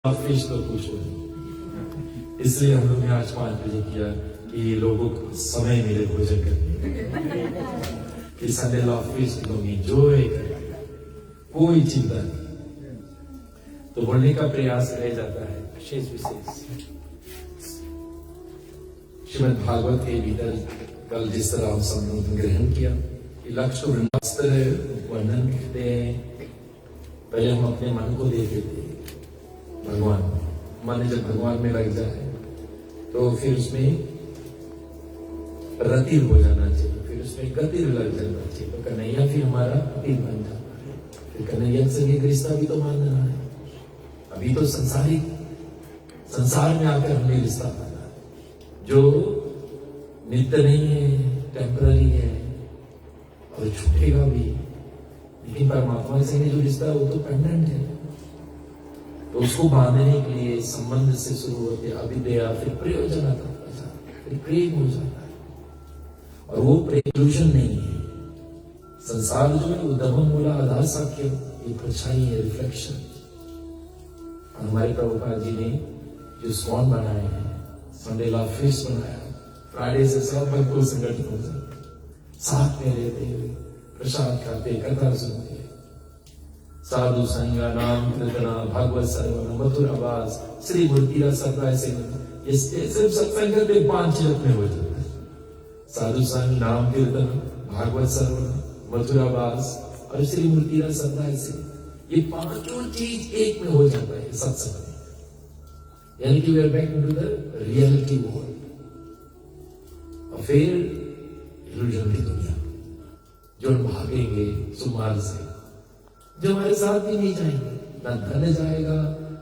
Fish तो पूछो नहीं। इसलिए हम लोग ने आज 5 बजे किया कि लोगों को समय मिले भोजन करने कि संडे लॉफ फिश लोग एंजॉय करें, कोई चिंता नहीं। तो बोलने का प्रयास रह जाता है विशेष विशेष श्रीमद् भागवत के भीतर कल जिस तरह हम सब ग्रहण किया कि लक्ष्य वृंदास्त्र वर्णन करते हैं। पहले हम अपने मन को देखे थे भगवान, मन जब भगवान में लग जाए तो फिर उसमें रति हो जाना चाहिए, फिर उसमें गति लग जाना चाहिए। तो कन्हैया फिर हमारा पति बन जाता है। फिर कन्हैया से रिश्ता भी तो मान रहा है। अभी तो संसार में आकर हमने रिश्ता माना है जो नित्य नहीं है, टेम्पररी है और छूटेगा भी। लेकिन परमात्मा से जो रिश्ता है वो तो पेंडेंट है। तो उसको बांधने के लिए संबंध से शुरू होते अविद्या, फिर प्रयोजन आता है, फिर प्रेम हो जाता है। और वो प्रेम नहीं है। संसार जो है वो दमन मूला आधार साक्ष्य, ये परछाई है, रिफ्लेक्शन। हमारे प्रभुपाद जी ने जो स्कॉन बनाए हैं, संडे लॉफ फिश बनाया, फ्राइडे से सब बिल्कुल संगठित हो जाते, साथ में रहते हुए प्रसाद खाते, कथा सुनते, साधु संगा नाम कीर्तना भागवत सर्वन मधुर आवाज श्री मूर्ति सत्य सेवन, ये सब सत्संग करते 5 मिनट में हो जाता है। साधु संग, नाम कीर्तन, भागवत सर्वन, मधुर आवाज और श्री मूर्ति सत्य सेवन, ये 5 चीज एक में हो जाता है सत्संग में। यानी कि we are back into the reality world. और फिर इल्यूजन की दुनिया जो भागेंगे सुमार से, जो हमारे साथ भी नहीं जाएंगे, ना धन जाएगा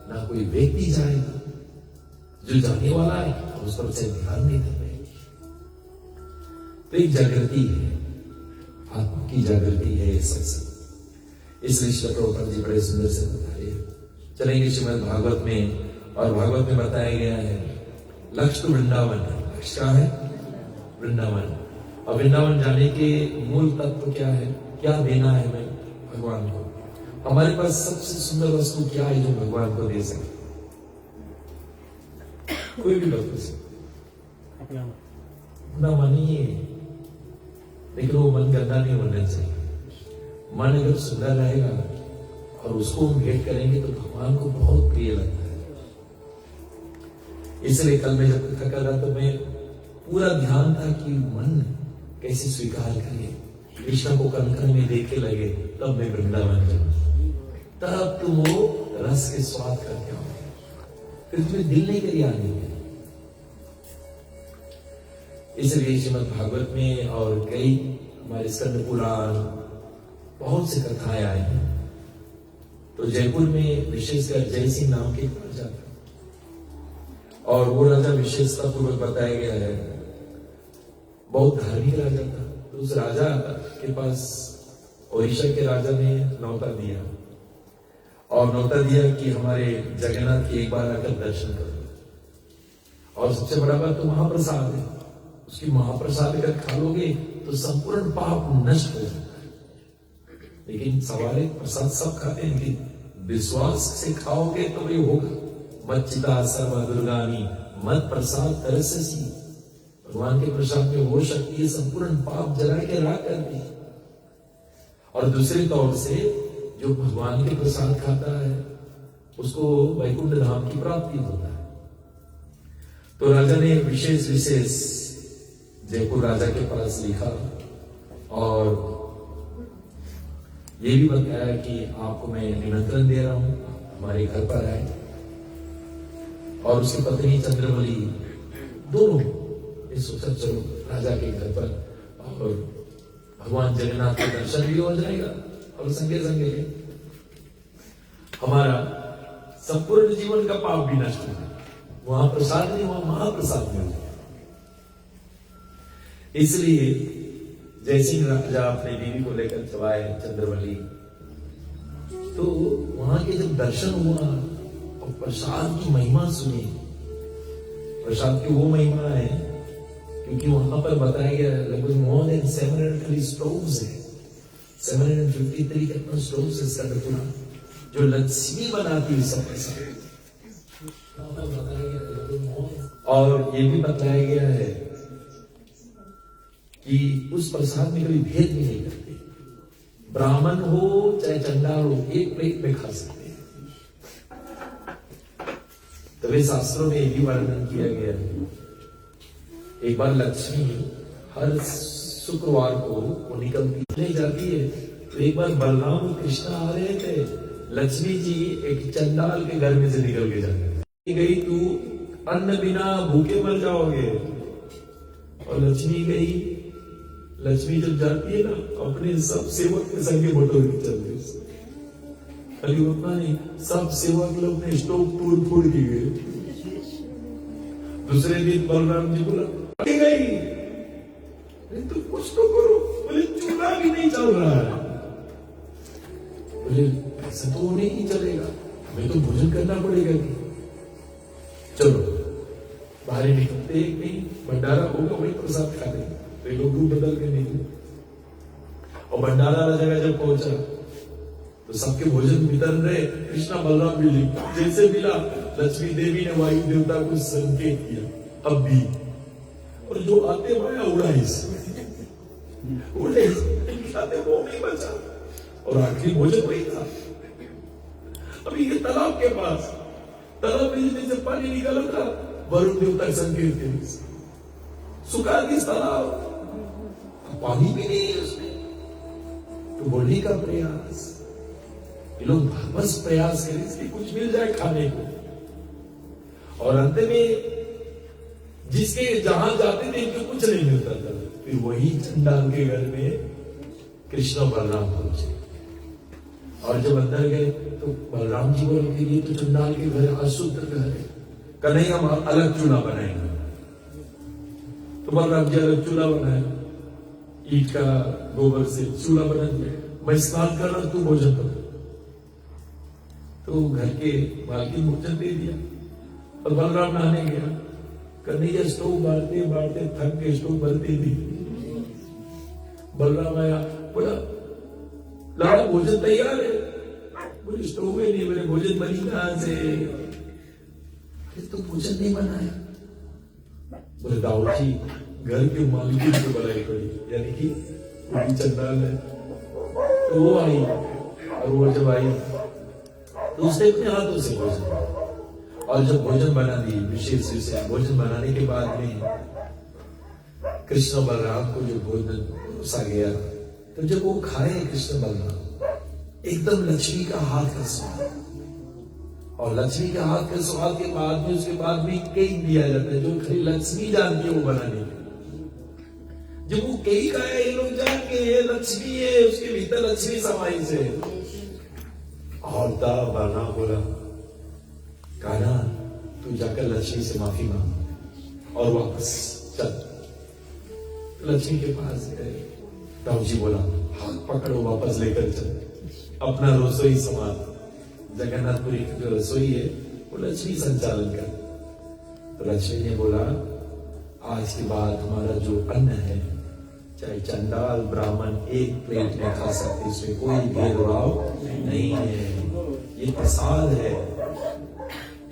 ना कोई व्यक्ति जाएगा। जो जाने वाला है तो उस पर से ध्यान नहीं कर रहे। तो एक जागृति है, आत्मा की जागृति है ये सत्संग। इसलिए श्री प्रभुपाद जी बड़े सुंदर से बताए। चलेंगे श्रीमद् भागवत में, और भागवत में बताया गया है लक्ष्य तो वृंदावन है। लक्ष्य क्या है? वृंदावन। और वृंदावन जाने के मूल तत्व क्या है? क्या देना है हमें भगवान को? हमारे पास सबसे सुंदर वस्तु क्या है जो भगवान को दे सके? कोई भी वस्तु अपना मन ही है, लेकिन वो मन गंदा नहीं होना चाहिए। मन अगर सुंदर रहेगा और उसको हम भेंट करेंगे तो भगवान को बहुत प्रिय लगता है। इसलिए कल मैं जब कथा कर रहा तो मैं पूरा ध्यान था कि मन कैसे स्वीकार करे। कृष्ण को कण कण में देखे लगे, तब मैं वृंदावन जाऊं, तब तुम वो रस के स्वाद करके आओ, फिर तुम्हें दिल नहीं करी आने में। इसलिए श्रीमद् भागवत में और कई हमारे स्कंद पुराण बहुत से कथाएं आई हैं। तो जयपुर में विशेषकर जय सिंह नाम के राजा था, और वो राजा विशेषता पूर्वक बताया गया है बहुत धार्मिक राजा था। तो उस राजा के पास ओडिशा के राजा ने न्योता दिया, और न्योता दिया कि हमारे जगन्नाथ की एक बार आकर दर्शन करो, और सबसे बड़ा बात तो महाप्रसाद है। उसकी महाप्रसाद अगर खा लोगे तो संपूर्ण पाप नष्ट हो जाता है। लेकिन सवाल है, प्रसाद सब खाते हैं, लेकिन विश्वास से खाओगे तो ये होगा। मत चिता सर्व दुर्गानी मत प्रसाद तरससी। भगवान के प्रसाद में वो शक्ति है संपूर्ण पाप जला के राख कर दी। और दूसरे तौर से जो भगवान के प्रसाद खाता है उसको वैकुंठ धाम की प्राप्ति होता है। तो राजा ने विशेष जयपुर राजा के पास लिखा और ये भी बताया कि आपको मैं निमंत्रण दे रहा हूं, हमारे घर पर आए। और उसकी पत्नी चंद्रमली दोनों सोचा चलो राजा के घर पर, और भगवान जगन्नाथ का दर्शन भी हो जाएगा और संगे संगे हमारा संपूर्ण जीवन का पाप भी नष्ट हो जाएगा। वहां प्रसाद नहीं, वहां महाप्रसाद मिल जाएगा। इसलिए जयसिंह राजा अपने बीवी को लेकर जब आए चंद्रवली, तो वहां के जब दर्शन हुआ और प्रसाद की महिमा सुनी। प्रसाद की वो महिमा है क्योंकि वहां पर बताया गया लगभग मोर देन 700 स्टोव्स है, 753 कितना स्टोव्स है, जो लक्ष्मी बनाती है सब प्रसाद। और ये भी बताया गया है कि उस प्रसाद में कभी भेद भी नहीं करते, ब्राह्मण हो चाहे चंडाल हो एक प्लेट में खा सकते हैं। तभी शास्त्रों में ये भी वर्णन किया गया है। एक बार लक्ष्मी हर शुक्रवार को वो निकलती ले जाती है, तो एक बार बलराम कृष्ण आ रहे थे, लक्ष्मी जी एक चंडाल के घर में से निकल के जाती गई, तू अन्न बिना भूखे मर जाओगे। और लक्ष्मी गई, लक्ष्मी जब जाती है ना अपने सब सेवक के संगे मोटर की चल रही, खाली उतना नहीं, सब सेवक लोग ने स्टोव तोड़ फोड़ की गए। दूसरे दिन बलराम जी बोला गई, तो कुछ तो करो, बोले चूल्हा भी नहीं चल रहा है। बोले ऐसा तो नहीं चलेगा, हमें तो भोजन करना पड़ेगा। चलो बाहर निकलते कहीं भंडारा होगा, वही प्रसाद खा लेंगे। तो लोग रूप बदल के निकले और भंडारा वाला जगह जब पहुंचा तो सबके भोजन वितरण रहे। कृष्णा बलराम मिली, जैसे मिला लक्ष्मी देवी ने वायु देवता को संकेत किया अब भी, और जो आते माया उड़ा आते वो नहीं बचा, और आखिरी भोजन वही था। अभी ये तालाब के पास, तालाब में से पानी निकला था, वरुण देवता संकेत के सुखा दी तालाब, पानी भी नहीं है उसमें। तो बोलने का प्रयास, ये लोग बस प्रयास करें इसलिए कुछ मिल जाए खाने को, और अंत में जिसके जहां जाते थे इनको कुछ नहीं मिलता था। फिर वही चंडाल के घर में कृष्ण बलराम पहुंचे, और जब अंदर गए तो बलराम जी बोले कि ये तो चंडाल के घर अशुद्ध घर है, कन्हैया हम अलग चूल्हा बनाएंगे। तो बलराम जी अलग चूल्हा बनाया, ईट का गोबर से चूल्हा बना दिया, मैं स्नान कर रहा तू भोजन कर। तो घर के मालकिन भोजन दे दिया, और बलराम नहाने गया। कन्हैया स्टोव बांटते बांटते थक के स्टोव भरते थी। बलराम आया, बोला लाला भोजन तैयार है। बोले स्टोव है नहीं, मेरे भोजन बनी कहां से? तो भोजन नहीं बनाया। बोले दाऊ जी घर के मालिक को बुलाई पड़ी, यानी कि वो चंडाल है। तो वो आई, और वो जब आई तो उसने अपने हाथों से भोजन, और जब भोजन बना दी विशेष विशेष भोजन बनाने के बाद में कृष्ण बलराम को जो भोजन परोसा गया, तो जब वो खाए कृष्ण बलराम, एकदम लक्ष्मी का हाथ का स्वाद, और लक्ष्मी के हाथ के स्वाद के बाद में उसके बाद में केक दिया जाता है, जो खाली लक्ष्मी जानती है वो बनाने के। जब वो केक आया, ये लोग जान के ये लक्ष्मी है, उसके भीतर लक्ष्मी समाई से। और तब बलराम बोला कान्हा तू जाकर लक्ष्मी से माफी मांग और वापस चल। लक्ष्मी के पास गए, दाऊ जी बोला हाथ पकड़ो वापस लेकर चल, अपना रसोई सामान जगन्नाथपुरी की जो रसोई है वो लक्ष्मी संचालन कर। तो लक्ष्मी ने बोला आज के बाद हमारा जो अन्न है, चाहे चंडाल ब्राह्मण एक प्लेट में खा सकते, इसमें कोई भेदभाव नहीं है, ये प्रसाद है,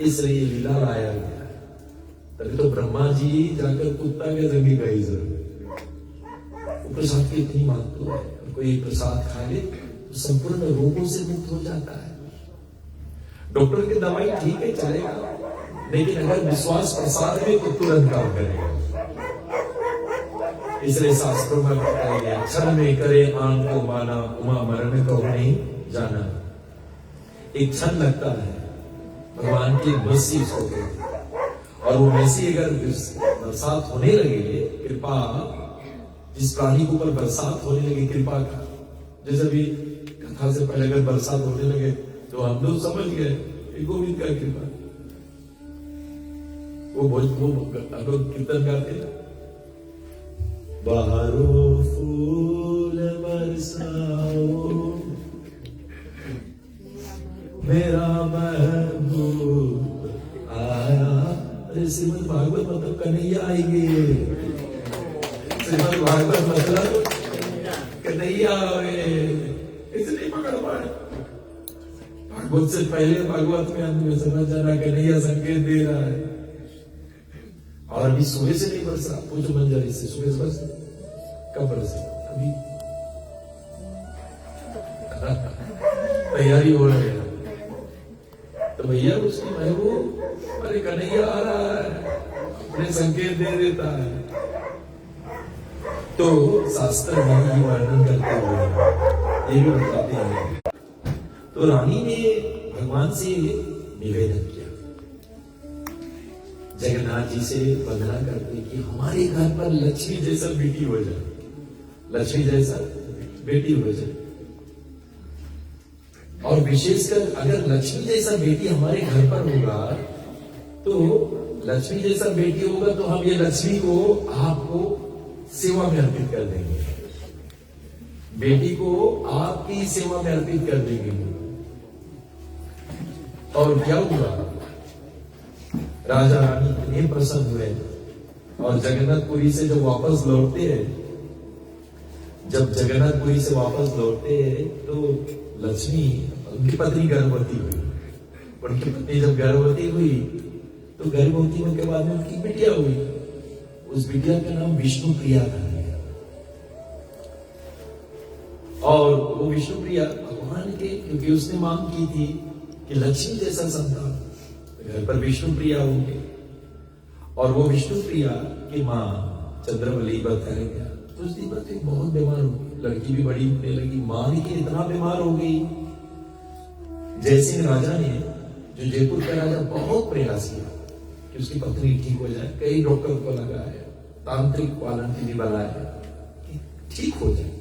इसलिए लीला लाया गया। तभी तो ब्रह्मा जी जाकर कुत्ता के जंगी गई जरूर, प्रसाद की इतनी महत्व है। कोई प्रसाद खा ले तो संपूर्ण रोगों से मुक्त हो जाता है। डॉक्टर की दवाई ठीक है चलेगा, लेकिन अगर विश्वास प्रसाद में तो तुरंत काम करेगा। इसलिए शास्त्रों में बताया गया क्षण में करे आन को माना, उमा मरण को नहीं जाना। एक क्षण लगता है, भगवान की मर्सी उसको कहते, और वो वैसी अगर बरसात होने लगे, कृपा जिस प्राणी के ऊपर बरसात होने लगे कृपा का, जैसे भी कथा से पहले अगर बरसात होने लगे तो हम लोग समझ गए गोविंद का कृपा। वो हम लोग कीर्तन गाते हैं, बाहरों फूल बरसाओ मेरा महबूब आया। अरे श्रीमद् भागवत मतलब कन्हैया आएंगे, श्रीमद् भागवत मतलब कन्हैया आए, इसलिए पकड़ पाए। मुझसे पहले भागवत में हमने समझ जाना कन्हैया संकेत दे रहा है। और अभी सुबह से नहीं बरसा, पूछो मंजरी से सुबह से बरसे, कब बरसे? अभी तैयारी हो रही है। तो भैया उसकी महबूब, अरे कन्हैया आ रहा है, अपने संकेत दे देता है। तो शास्त्र में वर्णन करते हुए ये भी बताते हैं। तो रानी ने भगवान से निवेदन किया, जगन्नाथ जी से वंदना करते कि हमारे घर पर लक्ष्मी जैसा बेटी हो जाए, लक्ष्मी जैसा बेटी हो जाए। और विशेषकर अगर लक्ष्मी जैसा बेटी हमारे घर पर होगा, तो लक्ष्मी जैसा बेटी होगा तो हम ये लक्ष्मी को आपको सेवा में अर्पित कर देंगे, बेटी को आपकी सेवा में अर्पित कर देंगे। और क्या हुआ, राजा रानी इतने प्रसन्न हुए और जगन्नाथपुरी से जब वापस लौटते हैं, जब जगन्नाथपुरी से वापस लौटते हैं तो लक्ष्मी, उनकी पत्नी गर्भवती हुई। उनकी पत्नी जब गर्भवती हुई तो गर्भवती होने के बाद में उनकी बिटिया हुई। उस बिटिया का नाम विष्णु प्रिया था। और वो विष्णु प्रिया भगवान के, क्योंकि उसने मांग की थी कि लक्ष्मी जैसा संतान, घर पर विष्णु प्रिया होंगे। और वो विष्णु प्रिया की माँ चंद्रवली बताया गया, तो उस दिन पर बहुत बीमार हो गई, लड़की भी बड़ी होने लगी, माँ लेकिन इतना बीमार हो गई। जयसिंह राजा ने, जो जयपुर का राजा, बहुत प्रयास किया कि उसकी पत्नी ठीक हो जाए। कई डॉक्टर को लगाया, तांत्रिक पालन के लिए बनाया कि ठीक हो जाए,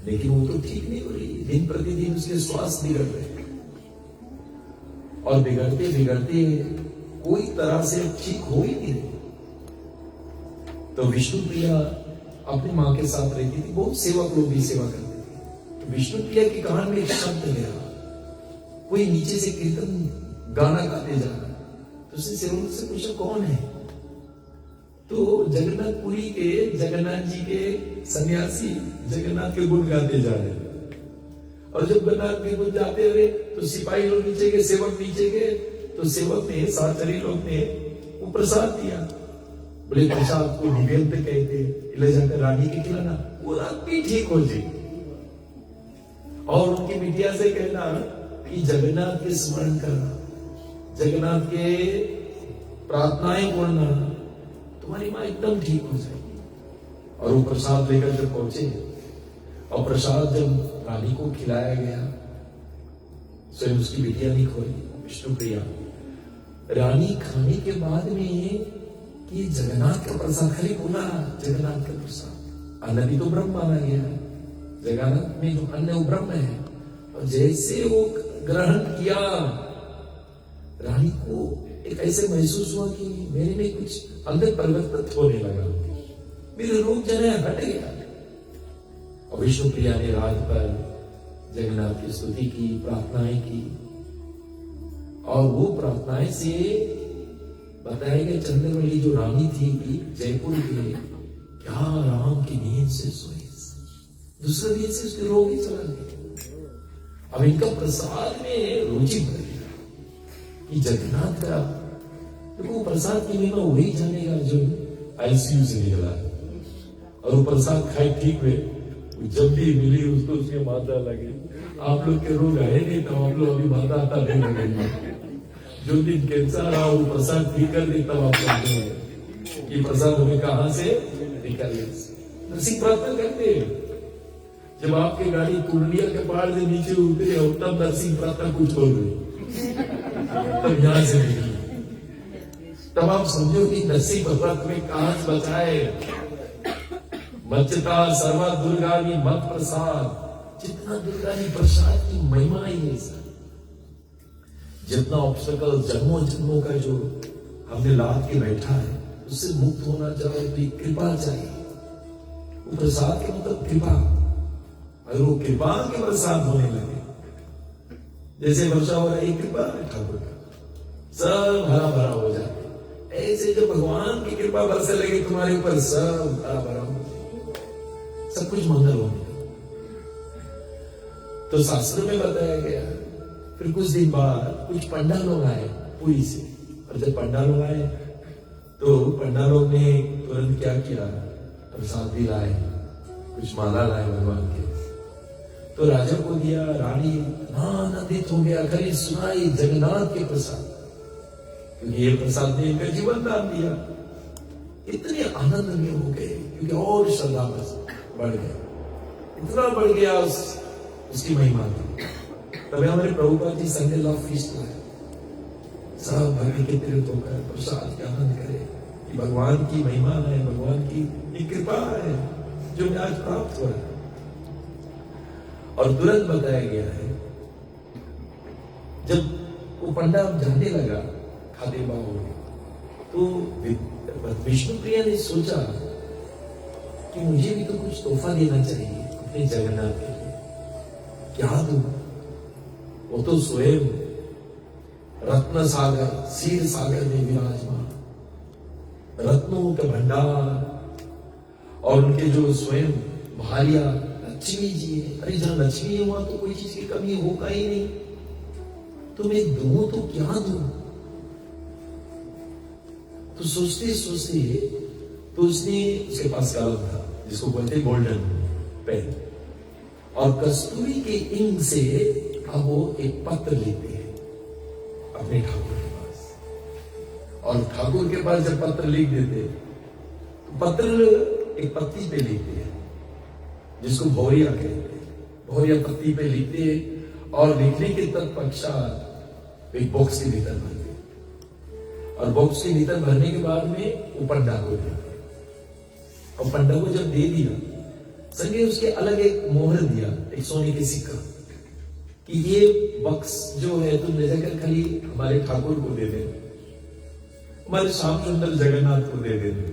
लेकिन वो तो ठीक नहीं हो रही। दिन प्रतिदिन उसके स्वास्थ्य बिगड़ रहे और बिगड़ते बिगड़ते कोई तरह से ठीक हो ही नहीं रही। तो विष्णु प्रिया अपनी मां के साथ रहती थी, बहुत सेवक लोग भी सेवा करते थे। तो विष्णु प्रिया के कान में एक शब्द गया, कोई नीचे से कीर्तन गाना गाते जा रहा। तो उसने सेवक से पूछा कौन है? तो जगन्नाथपुरी के, जगन्नाथ जी के सन्यासी जगन्नाथ के गुण गाते जा रहे। और जब जगन्नाथ के गुण जाते रहे तो सिपाही लोग नीचे गए, सेवक नीचे गए। तो सेवक ने, साचरी लोग ने वो प्रसाद दिया। बोले प्रसाद को निवेद कहते, ले जाकर रानी के खिलाना, वो रात भी ठीक हो जाए। और उनकी बिटिया से कहना कि जगन्नाथ के स्मरण करना, जगन्नाथ के प्रार्थनाएं बोलना, तुम्हारी मां एकदम ठीक हो जाएगी। और वो प्रसाद लेकर जब पहुंचे और प्रसाद जब रानी को खिलाया गया, स्वयं उसकी बिटिया नहीं खोई, विष्णु प्रिया। रानी खाने के बाद में कि जगन्नाथ का प्रसाद, खाली बोला जगन्नाथ का प्रसाद, अन्न भी तो ब्रह्म माना गया है, जगन्नाथ में जो अन्न वो ब्रह्म है। और जैसे वो ग्रहण किया, रानी को एक ऐसे महसूस हुआ कि मेरे में कुछ अंदर परिवर्तन होने लगा, मेरे रोग जरा हट गया। और विष्णु प्रिया ने रात पर जगन्नाथ की स्तुति की, प्रार्थनाएं की। और वो प्रार्थनाएं से बताया गया, चंद्रवली जो रानी थी जयपुर की, क्या राम की नींद से सोई, दूसरे दिन से उसके रोग ही चला गया। अब इनका प्रसाद में रुचि बढ़ गया कि जगन्नाथ का, देखो प्रसाद की महिमा वही जानेगा जो आईसीयू से निकला है। और वो प्रसाद खाए ठीक हुए, जब भी मिली उसको उसके माता लगे। आप लोग के रोग है नहीं तो आप लोग अभी माता आता नहीं लगेंगे। जो दिन कैंसर रहा वो प्रसाद ठीक कर देता, आप समझते हैं कि प्रसाद हमें कहां से निकल। नरसिंह प्रार्थना करते हैं, जब आपकी गाड़ी कुर्निया के पहाड़ से नीचे उतरे और तब नरसिंह प्रार्थना कुछ हो गई, तब यहां से निकली, तब आप समझो कि नरसिंह भगवान तुम्हें कहां से बचाए। मच्चता सर्वा दुर्गानी मत प्रसाद, जितना दुर्गानी प्रसाद की महिमा ही है सर। जितना ऑब्स्टेकल जन्मों जन्मों का जो हमने लाद के बैठा है, उससे मुक्त होना चाहे तो कृपा चाहिए। वो प्रसाद के मतलब कृपा, अगर वो कृपा के बरसात होने लगे, जैसे वर्षा हो रही कृपा ठाकुर का, सब हरा भरा हो जाए। ऐसे जब भगवान की कृपा बरसे लगे तुम्हारे ऊपर, सब हरा भरा हो, सब कुछ मंगल हो गया। तो शास्त्र में बताया गया, फिर कुछ दिन बाद कुछ पंडा लोग आए पुरी से, और जब पंडा लोग आए तो पंडा लोग ने तुरंत क्या किया, प्रसाद भी लाए, कुछ माला लाए भगवान के, तो राजा को दिया। रानी आनंदित हो गया, खरी सुनाई जगन्नाथ के प्रसाद, क्योंकि ये प्रसाद ने इनका जीवन दान दिया। इतने आनंद में हो गए क्योंकि और श्रद्धा बढ़ गए, इतना बढ़ गया उसकी महिमा की। तभी हमारे Prabhupada ji Sunday love feast लाए, सब भक्ति के तीर्थ होकर प्रसाद के आनंद करे कि भगवान की महिमा है, भगवान की कृपा है जो मैं आज प्राप्त हो रहा है। और तुरंत बताया गया है जब वो पंडा जाने लगा खाते बाहु, तो विष्णु प्रिया ने सोचा कि मुझे भी तो कुछ तोहफा देना चाहिए अपने जगन्नाथ के लिए, क्या दूं? वो तो स्वयं रत्न सागर क्षीर सागर में विराजमान, रत्नों का भंडार, और उनके जो स्वयं भार्या लक्ष्मी जी है। अरे जब लक्ष्मी है वहां तो कोई चीज की कमी होगा ही नहीं, तो मैं दूं तो क्या दूं? तो सोचते सोचते तो उसने, उसके पास कलम था जिसको बोलते गोल्डन पेन, और कस्तूरी के इंक से अब वो एक पत्र लिखते हैं अपने ठाकुर के पास, और ठाकुर के पास जब पत्र लिख देते तो पत्र एक पत्ती पे लिखते हैं जिसको भौरिया कहते हैं, भौरिया पत्ती पे लिखते हैं, और लिखने के तत्पश्चात एक बॉक्स के भीतर भरते, और बॉक्स के भीतर भरने के बाद में वो पंडा को देते, और पंडा को जब दे दिया संगे उसके अलग एक मोहर दिया, एक सोने के सिक्का, कि ये बक्स जो है तुम ले जाकर खाली हमारे ठाकुर को दे देना, हमारे श्याम सुंदर जगन्नाथ को दे देना,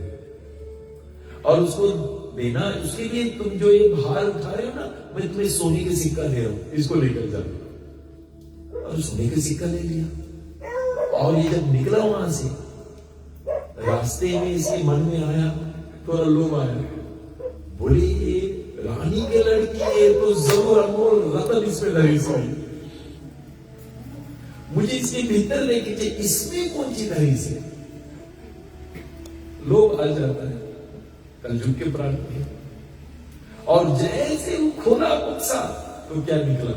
और उसको देना, उसके लिए तुम जो ये भार उठा रहे हो ना, मैं तुम्हें सोने के सिक्का दे रहा हूं, इसको लेकर जाओ। और सोने के सिक्का ले लिया, और ये जब निकला वहां से, रास्ते में इसके मन में आया, थोड़ा लोभ आया, बोले ये रानी के लड़की है तो जरूर अनमोल रतन इसमें धरी सोई, मुझे इसके भीतर लेके चाहिए, इसमें कौन सी धरी से? लोभ आ जाता है कलयुग के प्राण में। और जैसे वो खोला बक्सा तो क्या निकला?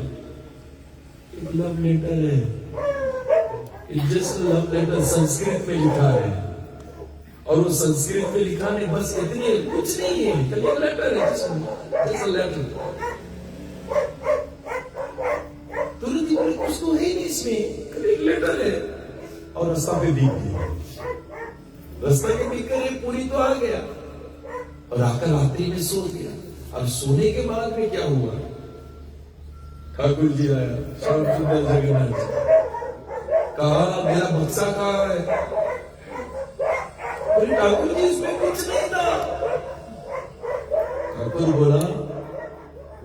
एक लव लेटर है, जस्ट लव लेटर संस्कृत में लिखा है, और वो संस्कृत में लिखा नहीं, बस इतने, कुछ नहीं है, लव लेटर है, जस्ट लेटर। तुरंत ही बोले कुछ तो है नहीं इसमें, एक लेटर है, और रास्ता पे दिख गया, रास्ता के दिख कर पूरी तो आ गया, और आकर रात्रि में सो गया। अब सोने के बाद में क्या हुआ? ठाकुर जी आया, श्याम सुंदर जगन्नाथ, कहा मेरा बक्सा कहाँ है? बोले ठाकुर जी इसमें कुछ नहीं था। ठाकुर बोला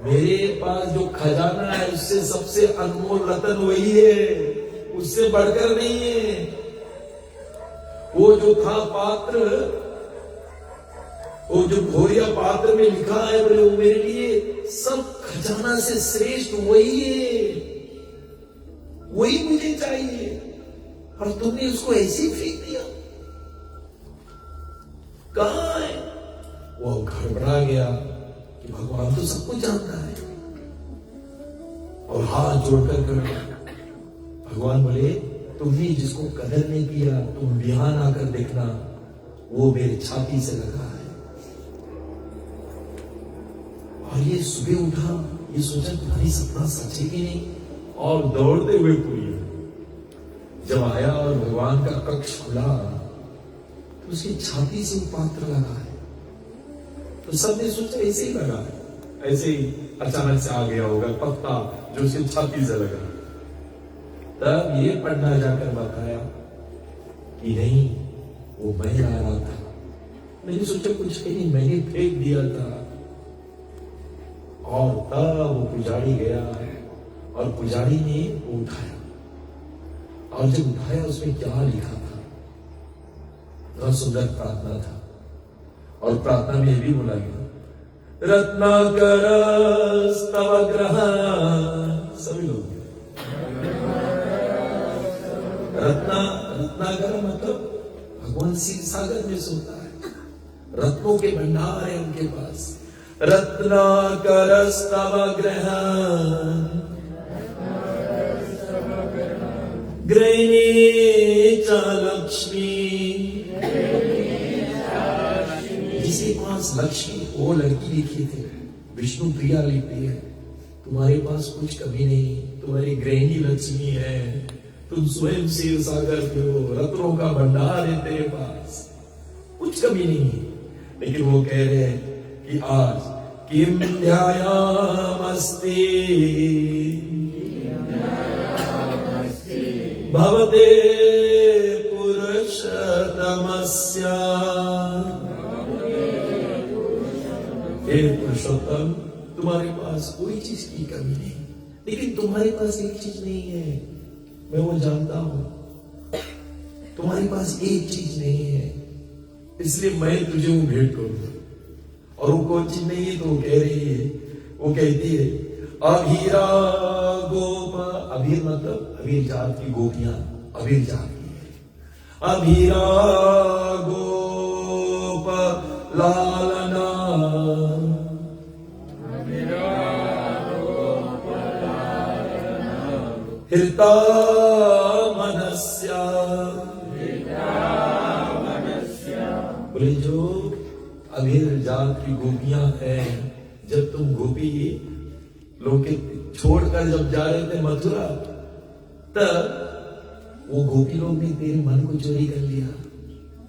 मेरे पास जो खजाना है उससे सबसे अनमोल रतन वही है, उससे बढ़कर नहीं है। वो जो था पात्र, वो जो भौरिया पात्र में लिखा है, बोले वो मेरे लिए सब खजाना से श्रेष्ठ वही है, वही मुझे चाहिए, और तुमने उसको ऐसे ही फेंक दिया, कहां है? वो घबरा गया कि भगवान तो सब कुछ जानता है, और हाथ जोड़कर भगवान बोले तुमने जिसको कदर नहीं किया, तुम बिहान आकर देखना, वो मेरे छाती से लगा है। और ये सुबह उठा, ये सोचा तुम्हारी सपना सच है कि नहीं, और दौड़ते हुए पूरी जब आया और भगवान का कक्ष खुला तो उसकी छाती से वो पात्र लगा है। तो सबने सोचा ऐसे ही लगा है, ऐसे ही अचानक से आ गया होगा पत्ता जो उसकी छाती से लगा। तब ये पढ़ना जाकर बताया कि नहीं, वो मैं आ रहा था, मैंने सोचा कुछ नहीं, मैंने फेंक दिया था। और तब वो पुजारी गया और पुजारी ने वो उठाया, और जब उठाया उसमें क्या लिखा था, बहुत सुंदर प्रार्थना था, और प्रार्थना में यह भी बोला गया रत्नाकर स्तव ग्रह, सभी लोग रत्नाकर मतलब भगवान शिव सागर में सोता है, रत्नों के भंडार है उनके पास। रत्नाकर स्तव ग्रहण ग्रहिणी च लक्ष्मी, जिसके पास लक्ष्मी, वो लड़की लिखी थी विष्णु प्रिया लिखती है, तुम्हारे पास कुछ कमी नहीं, तुम्हारी गृहिणी लक्ष्मी है, तुम स्वयं शिव सागर के हो, रत्नों का भंडार है तेरे पास, कुछ कमी नहीं है। लेकिन वो कह रहे हैं कि आज किम ध्यायामस्ति भवते पुरुषोत्तमस्य, हे पुरुषोत्तम तुम्हारे पास कोई चीज की कमी नहीं, लेकिन तुम्हारे पास एक चीज नहीं है, मैं वो जानता हूं, तुम्हारे पास एक चीज नहीं है, इसलिए मैं तुझे वो भेंट करूंगा। और वो कोई चीज नहीं है तो वो कह रही है, वो कहती है अभीरा गोप, अभीर मतलब अभीर जात की गोपियां, अभीर जात की है, अभीरा गोप लालना, हृता मनस्या, बोले जो अभीर जात की गोपियां हैं, जब तुम गोपी लोग के छोड़कर जब जा रहे थे मथुरा, तब वो गोपी लोग ने तेरे मन को चोरी कर लिया,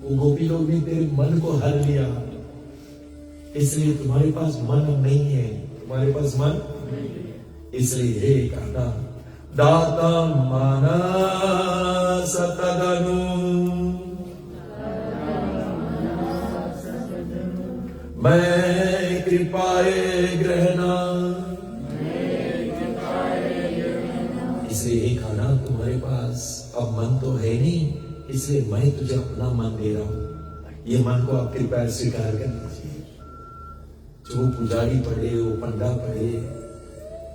वो गोपी लोग ने तेरे मन को हर लिया, इसलिए तुम्हारे पास मन नहीं है, तुम्हारे पास मन, इसलिए हे कान्हा दाता मानस तदनु, मैं कृपाए ग्रहणा, इसलिए एक आना तुम्हारे पास अब मन तो है नहीं, इसलिए मैं तुझे अपना मन दे रहा हूं, ये मन को आप कृपया स्वीकार कर लीजिए। जो पुजारी पढ़े, वो पंडा पढ़े,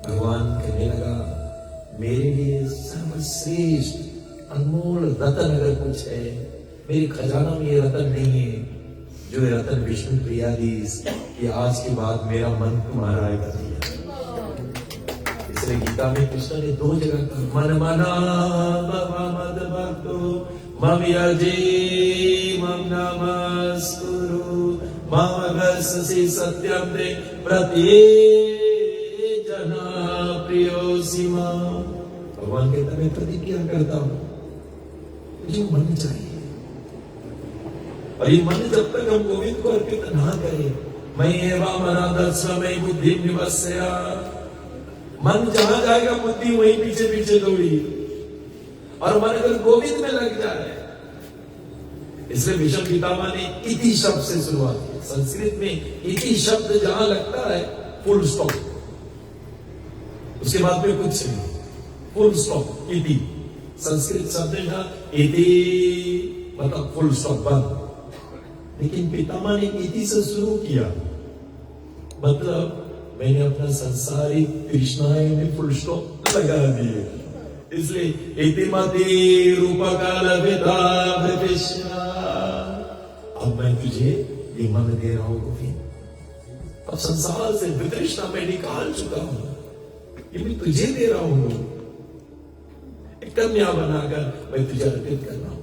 भगवान कहने लगा मेरे लिए सर्वश्रेष्ठ अनमोल रतन अगर कुछ है, मेरे खजाना में ये रतन नहीं है, जो रतन विष्णु प्रियाधीश, कि आज के बाद मेरा मन तुम्हारा है कर दिया। इसलिए गीता में कृष्ण ने 2 जगह कहा मन मना मद भक्तो मम यजे मम नमस्कुरु मम वससि सत्यम ते प्रत्ये जना प्रियोसि मां। भगवान कहता मैं प्रतिज्ञा करता हूं, मुझे मन चाहिए, और ये मन जब तक हम गोविंद को अर्पित ना करें, मैं एवं मनादस्वमय बुद्धि निवस्या, मन जहां जाएगा बुद्धि वहीं पीछे पीछे दौड़ी, और मन अगर गोविंद में लग जाए, इसलिए भीष्म पितामह ने इति शब्द से शुरुआत की। संस्कृत में इति शब्द जहां लगता है फुल स्टॉप, उसके बाद में कुछ नहीं, फुल स्टॉप इति, संस्कृत शब्द है इति मतलब फुल स्टॉप बंद, लेकिन पितामह ने इति से शुरू किया, मतलब मैंने अपना संसारिक तृष्णाएं में फुल स्टॉप लगा दिए, इसलिए इतिमति रूपकाल विदा, अब मैं तुझे ये मन दे रहा हूं गोविंद, अब संसार से वितृष्णा मैं निकाल चुका हूं, ये मैं तुझे दे रहा हूं, एक कन्या बनाकर मैं तुझे अर्पित कर रहा हूं।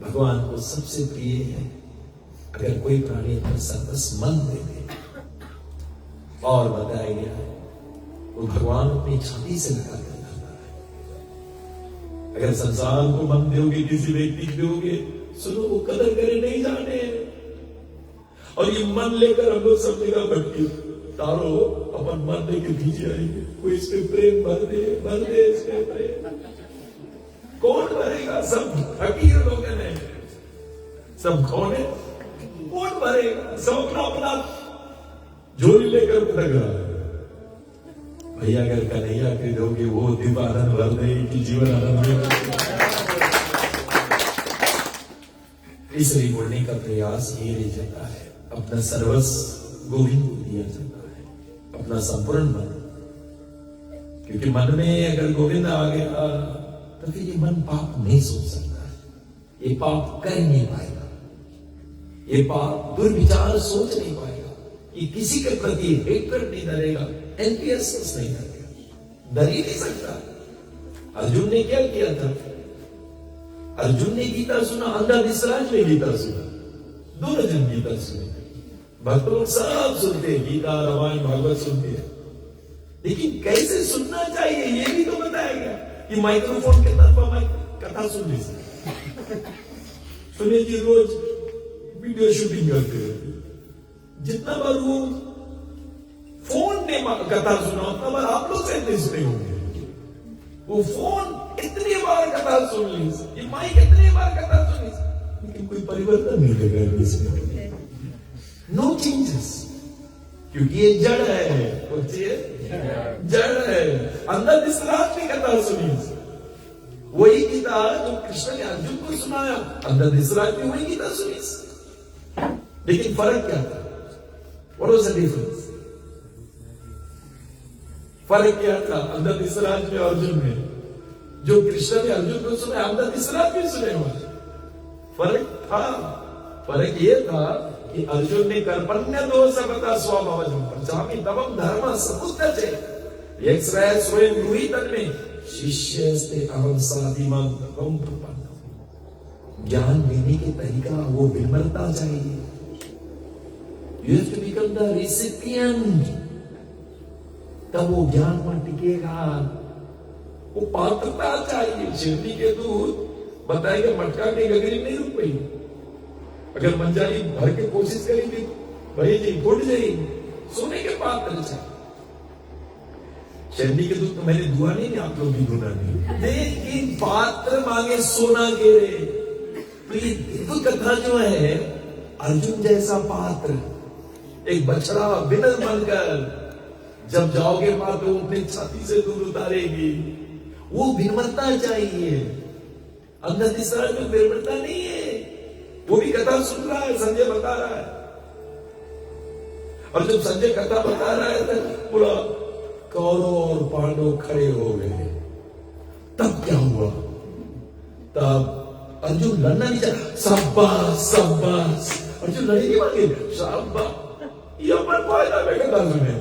भगवान को सबसे प्रिय है अगर कोई प्राणी अपना सर्वस्व मन दे दे, और बताया गया है वो भगवान अपनी छाती से लगा कर जाता है। अगर संसार को मन दोगे, किसी व्यक्ति को दोगे, सुनो वो कदर करे नहीं जाने, और ये मन लेकर हम लोग सब जगह भटके, तारो अपन मन लेके पीछे आएंगे, कोई इस पे प्रेम भर दे इस पे प्रेम, कौन भरेगा? सब फकीर लोग हैं, सब कौन है, कौन भरेगा? सब अपना अपना झोली लेकर भटक रहा है। भैया अगर कन्हैया के दोगे वो दिव्य आनंद भर देगी, जीवन आनंद में। इसलिए बोलने का प्रयास ये रह जाता है, अपना सर्वस्व गोविंद को दिया जाता है, अपना संपूर्ण मन, क्योंकि मन में अगर गोविंद आ गया तो फिर ये मन पाप नहीं सोच सकता है, ये पाप कर नहीं पाएगा, ये पाप दुर्विचार सोच नहीं पाएगा, ये किसी के प्रति हेट्रेड नहीं डरेगा, एनपीएस नहीं करेगा, डर ही नहीं सकता। अर्जुन ने क्या किया था? अर्जुन ने गीता सुना, अंधा विश्राज ने गीता सुना, दोनों जन गीता सुने। भक्त लोग सब सुनते हैं, गीता रामायण भागवत सुनते हैं, लेकिन कैसे सुनना चाहिए ये भी तो बताया गया कि माइक्रोफोन के तरफ कथा सुन लीजिए। सुनिए जी, रोज वीडियो शूटिंग करते हैं, जितना बार वो फोन ने कथा सुना उतना बार आप लोग कहते सुने होंगे। वो फोन इतनी बार कथा सुन ली, ये माइक इतनी बार कथा सुन ली, लेकिन कोई परिवर्तन नहीं लगा इसमें, नो चेंजेस, क्योंकि ये जड़ है। जड़ है। अंदर विश्राज की कथा सुनी, वही गीता जो कृष्ण ने अर्जुन को सुनाया, अंदर विश्राज में वही गीता सुनी, लेकिन फर्क क्या था? What was the difference? फर्क क्या था अंदर विश्राज में अर्जुन में? जो कृष्ण ने अर्जुन को सुना, अंदर विश्राज में सुने हुआ फर्क था। फर्क ये था कि अर्जुन ने कर्पण्य दोष बता स्वभावजं पचामी तवम धर्म समुच्यते एक श्रेय स्वयं गृहीत में शिष्यस्ते अहं साधिमां तवम प्रपन्नम्। ज्ञान लेने के तरीका वो विनम्रता चाहिए। You have to become the recipient, तब वो ज्ञान में टिकेगा। वो पात्रता चाहिए। शिरडी के दूध बताएगा मटका के गगरी नहीं रुक पाई, अगर मंजारी भर के कोशिश करेंगे भाई जी फुट जाएगी। सोने के पात्र चाहिए। शिरडी के दूध तो मैंने दुआ नहीं, आप लोग भी गुना नहीं, लेकिन पात्र मांगे सोना गिरे। तो ये दिव्य कथा जो है, अर्जुन जैसा पात्र, एक बछड़ा विनल बनकर जब जाओगे मां तो अपनी छाती से दूर उतारेगी। वो विनम्रता चाहिए। अंदर तीसरा जो विनम्रता नहीं है, वो भी कथा सुन रहा है, संजय बता रहा है, और जब संजय कथा बता रहा है तो पूरा कौरव और पांडव खड़े हो गए। तब क्या हुआ? तब अर्जुन लड़ना नहीं चाहा, शाबाश शाबाश, अर्जुन लड़े नहीं मांगे, शाबाश। ये अपन फायदा में कथा सुने,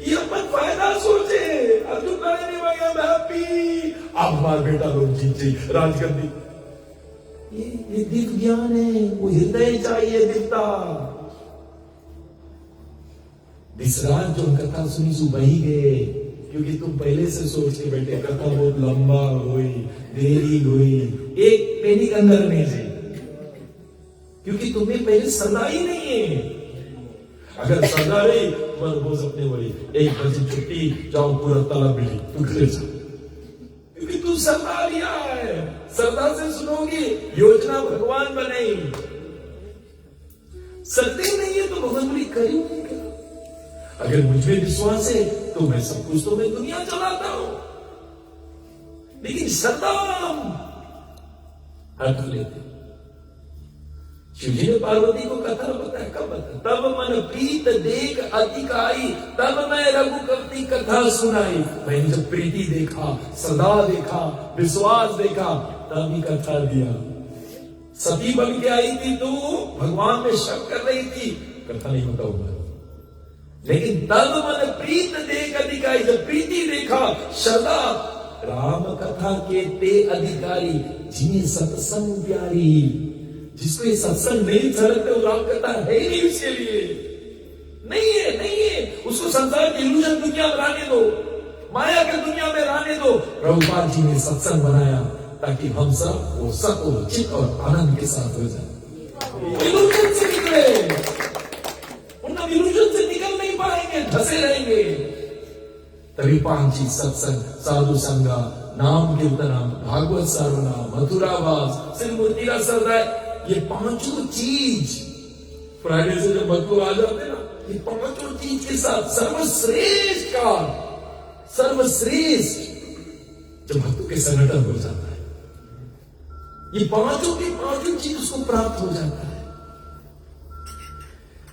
ये अपन फायदा सोचे। अर्जुन लड़े नहीं मांगे, मैं हैप्पी, अब हमारा बेटा लोग जीते राजगद्दी। ये दिव्य ज्ञान है, वो हृदय चाहिए दिखता। विश्राज जो कथा सुनी सु बही गए, क्योंकि तुम पहले से सोच के बैठे कथा बहुत लंबा हुई, देरी हुई, एक पेनी के अंदर नहीं जी, क्योंकि तुम्हें पहले सदा ही नहीं है। अगर सदा रही तुम्हारे बोझ अपने वही 1 बजे छुट्टी, जाओ पूरा तालाब मिली तू घर जा, क्योंकि तू सदा लिया है। श्रद्धा से सुनोगी, योजना भगवान बनाई, सत्य नहीं है तो भगवान बोली करेंगे क्या? अगर मुझे विश्वास है तो मैं सब कुछ, तो मैं दुनिया चलाता हूं, लेकिन श्रद्धा हट लेते। शिवजी ने पार्वती को कथा बताया, कब बताया? तब मन प्रीत देख अधिकाई, तब मैं रघुपति कथा सुनाई। मैंने जब प्रीति देखा, सदा देखा, विश्वास देखा, तब ही कथा दिया। सती बन के आई थी तू, भगवान में शक कर रही थी, कथा नहीं बताऊंगा, लेकिन तब मन प्रीत देख अधिकारी, जब प्रीति देखा, सदा राम कथा के ते अधिकारी, जिन्हें सत्संग प्यारी। जिसको ये सत्संग नहीं छलकते, वो राम कथा है ही नहीं, उसके लिए नहीं है, नहीं है। उसको संसार की इल्यूजन दुनिया में रहने दो, माया के दुनिया में रहने दो। प्रभुपाद जी ने सत्संग बनाया ताकि हम सब वो सत्व चित और आनंद के साथ हो जाए, इल्यूजन से निकले। उन इल्यूजन से निकल नहीं पाएंगे, धसे रहेंगे। तभी 5 चीज, सत्संग, साधु संगा, नाम कीर्तना, भागवत श्रवणा, मथुरावास, श्री मूर्ति का सरदार, ये 5 चीज फ्राइडे से जब भक्तों आ जाते ना, ये 5 चीज के साथ सर्वश्रेष्ठ का सर्वश्रेष्ठ जब भक्तों के संगठन हो जाता है, ये 5 चीज उसको प्राप्त हो जाता है।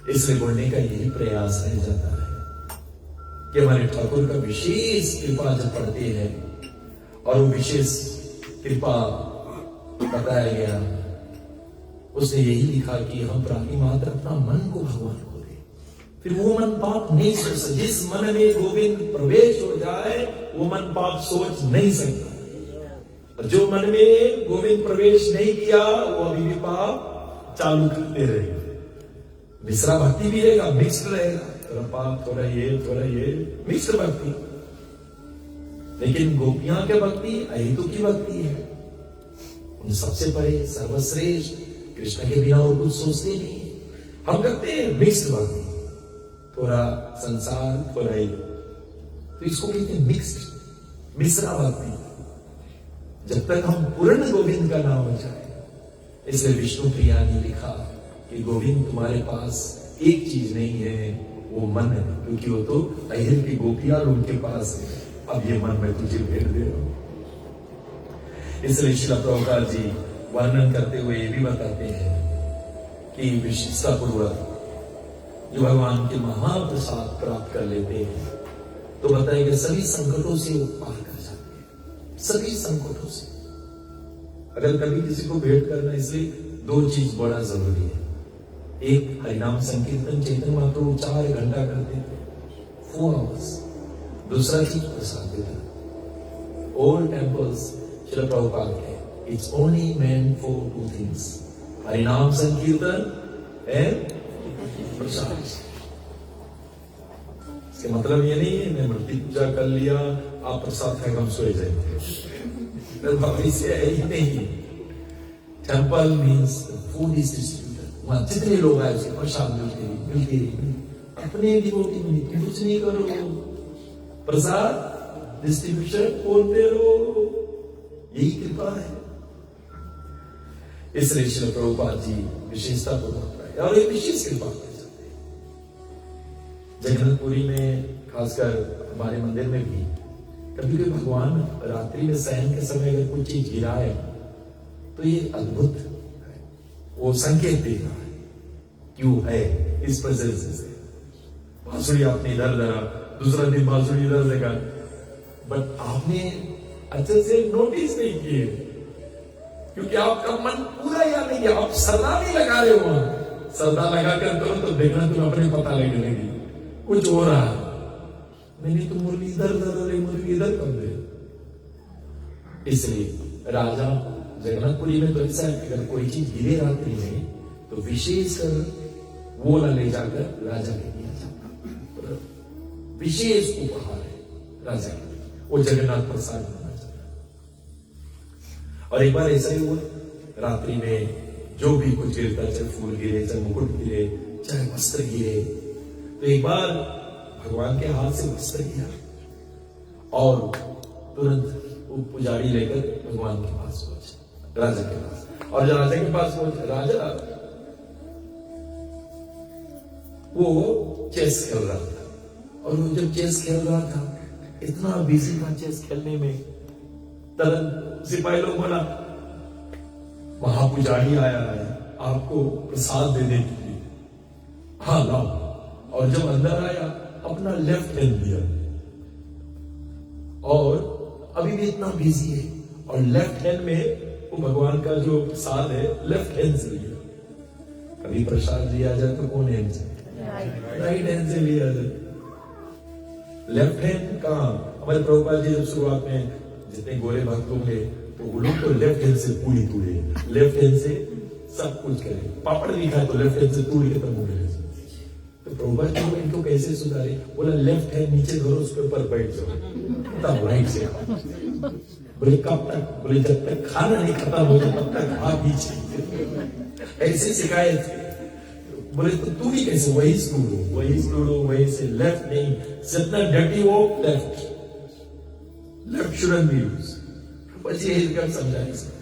इसलिए बोलने का यही प्रयास रह जाता है कि हमारे ठाकुर का विशेष कृपा जब पढ़ते हैं और वो विशेष कृपा बताया गया, उसने यही लिखा कि हम प्राणी मात्र अपना मन को भगवान को दे, फिर वो मन पाप नहीं सोच सकता। जिस मन में गोविंद प्रवेश हो जाए वो मन पाप सोच नहीं सकता, और जो मन में गोविंद प्रवेश नहीं किया वो अभी भी पाप चालू करते रहेगा। मिश्रा भक्ति भी रहेगा, मिक्स्ड रहेगा, थोड़ा पाप थोड़ा ये मिक्स्ड भक्ति। लेकिन गोपियां क्या भक्ति, अहितु की भक्ति है, उन सबसे परे सर्वश्रेष्ठ कृष्ण के बिना और कुछ सोचते नहीं है। हम करते हैं मिक्स्ड भक्ति, थोड़ा संसार थोड़ा ही, तो इसको कहते हैं मिक्स्ड मिश्रा भक्ति। जब तक हम पूर्ण गोविंद का नाम हो जाए, इसलिए विष्णु प्रिया ने लिखा कि गोविंद तुम्हारे पास एक चीज नहीं है, वो मन है, क्योंकि वो तो अहिर की गोपियां उनके पास है, अब ये मन मैं तुझे भेज दे रहा हूं। इसलिए श्रील प्रभुपाद जी वर्णन करते हुए ये भी बताते हैं कि विशिष्टता पूर्वक जो भगवान के महाप्रसाद प्राप्त कर लेते हैं, तो बताएंगे सभी संकटों से वो पार कर जाते हैं, सभी संकटों से। अगर कभी किसी को भेंट करना, इसलिए दो चीज बड़ा जरूरी है। एक हरिनाम संकीर्तन चैतन्य महाप्रभु 4 घंटा करते थे, 4 आवर्स। दूसरा चीज प्रसाद देना। ऑल टेम्पल्स श्रील प्रभुपाद के it's only meant for 2 things, हरिनाम संकीर्तन एंड प्रसाद। इसका मतलब ये नहीं है मैं मूर्ति पूजा कर लिया आप प्रसाद खाकर हम सोए जाएंगे, इसे ही नहीं। Temple means food is distributed, वहां जितने लोग आए उसे प्रसाद मिलते रही। अपने डिवोटी में तुम कुछ नहीं करो, प्रसाद डिस्ट्रीब्यूशन बोलते रहो, यही कृपा है। इसलिए श्रील प्रभुपाद जी विशेषता पूर्वक और एक विशेष कृपा कर सकते हैं। जगन्नाथपुरी में खासकर हमारे मंदिर में भी कभी कभी भगवान रात्रि में शयन के समय अगर कोई चीज गिराए तो ये अद्भुत है, वो संकेत दे रहा है क्यों है इस प्रेजेंस से। बांसुरी आपने इधर धरा, दूसरा दिन बांसुरी इधर देगा, बट आपने अच्छे से नोटिस नहीं किए क्योंकि आपका मन पूरा या नहीं है, आप श्रद्धा नहीं लगा रहे हो। श्रद्धा लगा कर करो तो देखना तुम्हें अपने पता लगने लगी कुछ हो रहा है। मैंने तो मुरली इधर मुरली इधर कर दे। इसलिए राजा जगन्नाथपुरी में तो ऐसा है अगर कोई चीज गिरे रात्रि में तो विशेषकर वो न ले जाकर राजा के दिया जाता, विशेष उपहार है राजा के लिए, वो जगन्नाथ प्रसाद होना चाहिए। और एक बार ऐसा ही हुआ, रात्रि में जो भी कुछ गिरता, चाहे फूल गिरे, चाहे मुकुट गिरे, चाहे वस्त्र गिरे, तो एक बार भगवान के हाथ से वस्त्र गिरा और तुरंत वो पुजारी लेकर भगवान के पास पहुंचा, राजा के पास। और जब राजा के पास पहुंचा, राजा वो चेस खेल रहा था, और वो जब चेस खेल रहा था इतना बिजी था चेस खेलने में, तुरंत सिपाही लोग बोला महापुजारी आया है आपको प्रसाद देने के लिए, हाँ लाओ। और जब अंदर आया अपना लेफ्ट हैंड दिया, और अभी भी इतना बिजी है, और लेफ्ट हैंड में वो भगवान का जो प्रसाद है लेफ्ट हैंड से लिया। कभी प्रसाद लिया जाए तो कौन हैंड से? राइट हैंड से लिया जाए। लेफ्ट हैंड कहाँ? हमारे प्रभुपाद जी जब शुरुआत में जितने गोरे भक्त होंगे तो वो लोग तो लेफ्ट हैंड से पूरी तोड़े, लेफ्ट हैंड से सब कुछ करे, पापड़ भी खाए तो लेफ्ट हैंड से तोड़ के तब मुड़े। तो प्रभुपाद जी इनको कैसे सुधारे? बोला लेफ्ट हैंड नीचे धरो, उसके ऊपर बैठ जाओ, तब राइट से खाओ। बोले कब तक? बोले जब तक खाना नहीं खत्म हो तब तक खा पीछे, ऐसे सिखाए थे। बोले तो तू भी कैसे? वही स्टूडो वही से लेफ्ट नहीं, जितना डर्टी हो लेफ्ट शुडंट बी यूज। बच्चे एकदम समझा नहीं सकते।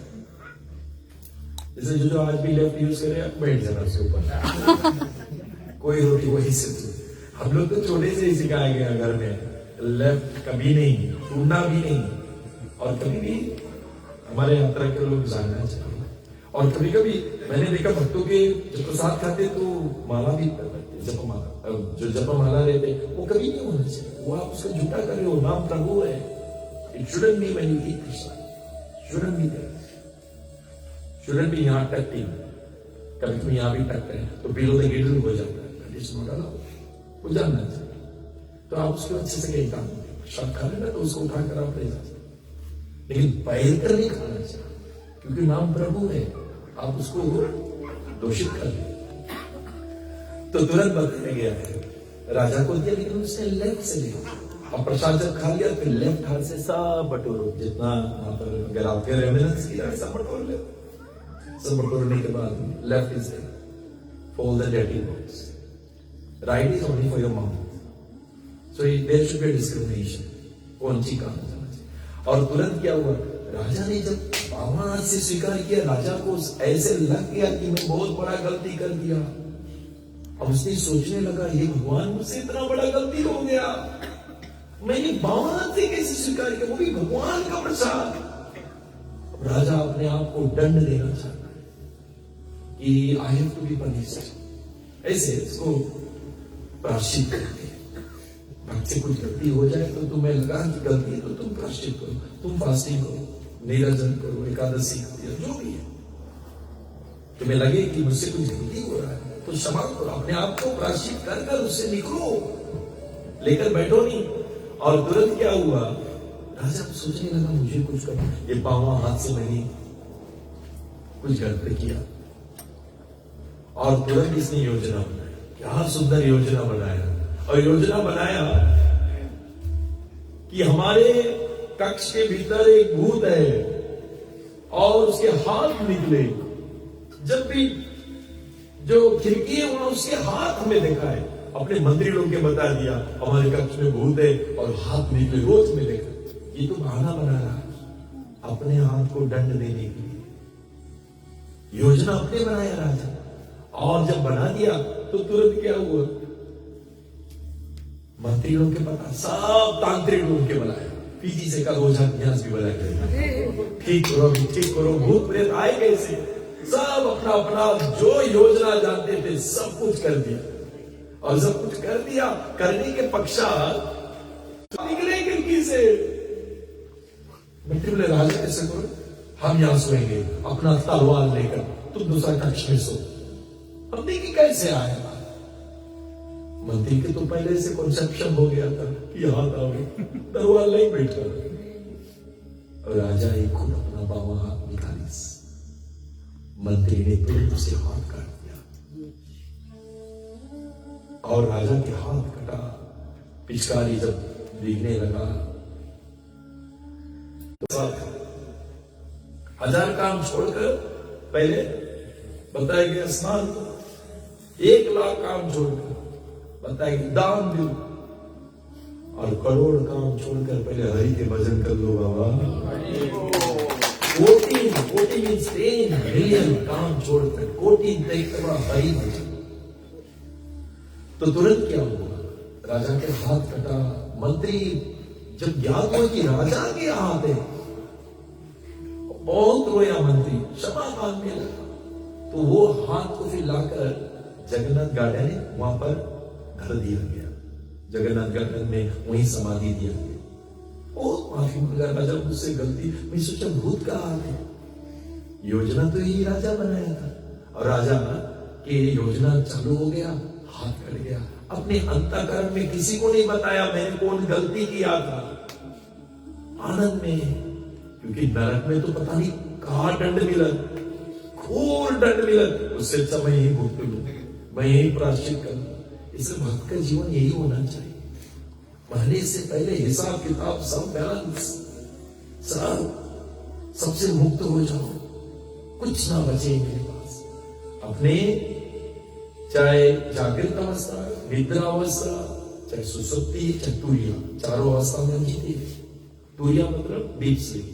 जैसे जो आज भी लेफ्ट यूज करे बैठ जाना उसके ऊपर, कोई रोटी वही से। हम लोग तो छोटे से ही सिखाया गया घर में, लेफ्ट कभी नहीं, टूटना भी नहीं, और कभी भी हमारे यात्रा के लोग जानना चाहिए। और कभी कभी मैंने देखा भक्तों के जब प्रसाद खाते तो माला भी जपमाला, जो जपमाला रहते वो कभी नहीं होना चाहिए, वो आप उसका झूठा कर रहे हो, नाम प्रभु है, It shouldn't be when you eat prasad. Shouldn't be there. Shouldn't be यहाँ टकती। कभी तुम यहाँ भी टकते हैं तो बिलो द गिडल हो जाता है। That is not allowed. वो जानना चाहिए। तो आप उसको अच्छे से कहीं काम करें। प्रसाद खा लेना तो उसको उठाकर आप ले जा सकते, लेकिन पैर कर नहीं खाना चाहिए, क्योंकि नाम प्रभु है, आप उसको दोषित कर ले। तो तुरंत बताया गया है, राजा को दिया लेकिन उसने लेफ्ट से लिया। अब प्रसाद जब खा लिया फिर लेफ्ट हाथ से सब बटोरो, जितना वहां पर अगर आपके रेमिनेंस किया सब बटोर ले। सब बटोरने के बाद left is fold the dirty box, right is only for your mouth. So there should be discrimination, कौन सी काम करना चाहिए। और तुरंत क्या हुआ, राजा ने जब बाबा हाथ से स्वीकार किया, राजा को ऐसे लग गया कि मैं बहुत बड़ा गलती कर दिया। अब उसने सोचने लगा, ये भगवान मुझसे इतना बड़ा गलती हो गया, मैंने बाबा हाथ से कैसे स्वीकार किया, वो भी भगवान का प्रसाद। राजा अपने आप को दंड देना चाहता है कि I have to be punished. ऐसे इसको प्रायश्चित करते हैं। भक्त से कुछ गलती हो जाए तो तुम्हें लगा कि गलती है तो तुम प्रायश्चित करो, तुम फास्टिंग करो, निरंजन करो, एकादशी करो, जो भी है। तुम्हें लगे कि मुझसे कुछ गलती हो रहा है तो क्षमा करो, अपने आप को प्रायश्चित कर कर उससे निकलो, लेकर बैठो नहीं। और तुरंत क्या हुआ, राजा सोचने लगा मुझे कुछ करना, ये बावा हाथ से मैंने कुछ गलत किया। और तुरंत इसने योजना बनाई, क्या सुंदर योजना बनाया। और योजना बनाया कि हमारे कक्ष के भीतर एक भूत है और उसके हाथ निकले, जब भी जो खिड़की है वहां उसके हाथ हमें देखा है। अपने मंत्री लोग के बता दिया हमारे कक्ष में भूत है और हाथ निकले, रोज में देखा। ये तो बहाना बना रहा अपने हाथ को दंड देने के लिए, योजना अपने बनाया राजा। और जब बना दिया तो तुरंत क्या हुआ, मंत्री लोग के पता, सब तांत्रिक लोग के बुलाया, पीजी से का ओझा न्यास भी बुलाया, ठीक करो, भूत प्रेत आए कैसे। सब अपना अपना जो योजना जानते थे सब कुछ कर दिया। और सब कुछ कर दिया, करने के पश्चात निकले खिड़की से। मंत्री बोले राजा कैसे करो, हम यहां सोएंगे अपना तलवार लेकर, तुम दूसरा कक्ष में सो। हम देखिए कैसे आएगा। मंत्री के तो पहले से कॉन्सेप्शन हो गया था कि हाथ आओ, तलवार नहीं बैठा। और राजा एक खुद अपना बावा हाथ निकाली, मंत्री ने तुरंत उसे हाथ काट दिया। और राजा के हाथ कटा, पिचकारी जब दिखने लगा तो 1000 काम छोड़कर पहले बताया गया स्नान को, 1 लाख काम छोड़कर बताया गया दान दो, और करोड़ काम छोड़कर पहले हरि के भजन कर लो बाबा। 14 मिलियन काम छोड़कर 14 बड़ा हरि भजन। तो तुरंत क्या हुआ, राजा के हाथ कटा। मंत्री जब ज्ञात हुआ कि राजा के हाथ है, बहुत रोया मंत्री, क्षमा मांगने लगा। तो वो हाथ को फिर लाकर जगन्नाथ गार्डन वहां पर धर दिया गया, जगन्नाथ गार्डन में वहीं समाधि दिया गया। बहुत माफी मांगा राजा, मुझसे गलती, मैं सोचा भूत का हाथ है। योजना तो यही राजा बनाया था, और राजा की योजना चालू हो गया, हाथ कट गया। अपने अंतःकरण में किसी को नहीं बताया मैंने कौन गलती किया था, आनंद में, क्योंकि नरक में तो पता नहीं कहां दंड मिला, घोर दंड मिला। उससे अच्छा मैं यही भुगत लूं, मैं यही प्रायश्चित कर लूं। इसलिए भक्त का जीवन यही होना चाहिए, मरने से पहले हिसाब किताब सब बैलेंस, सबसे मुक्त हो जाओ, कुछ ना बचे मेरे पास। अपने चाहे जागृत अवस्था, निद्रा अवस्था, चाहे सुसुप्ति, चाहे तुरिया, चारों अवस्था में हम जीते। तुरिया मतलब डीप स्लीप,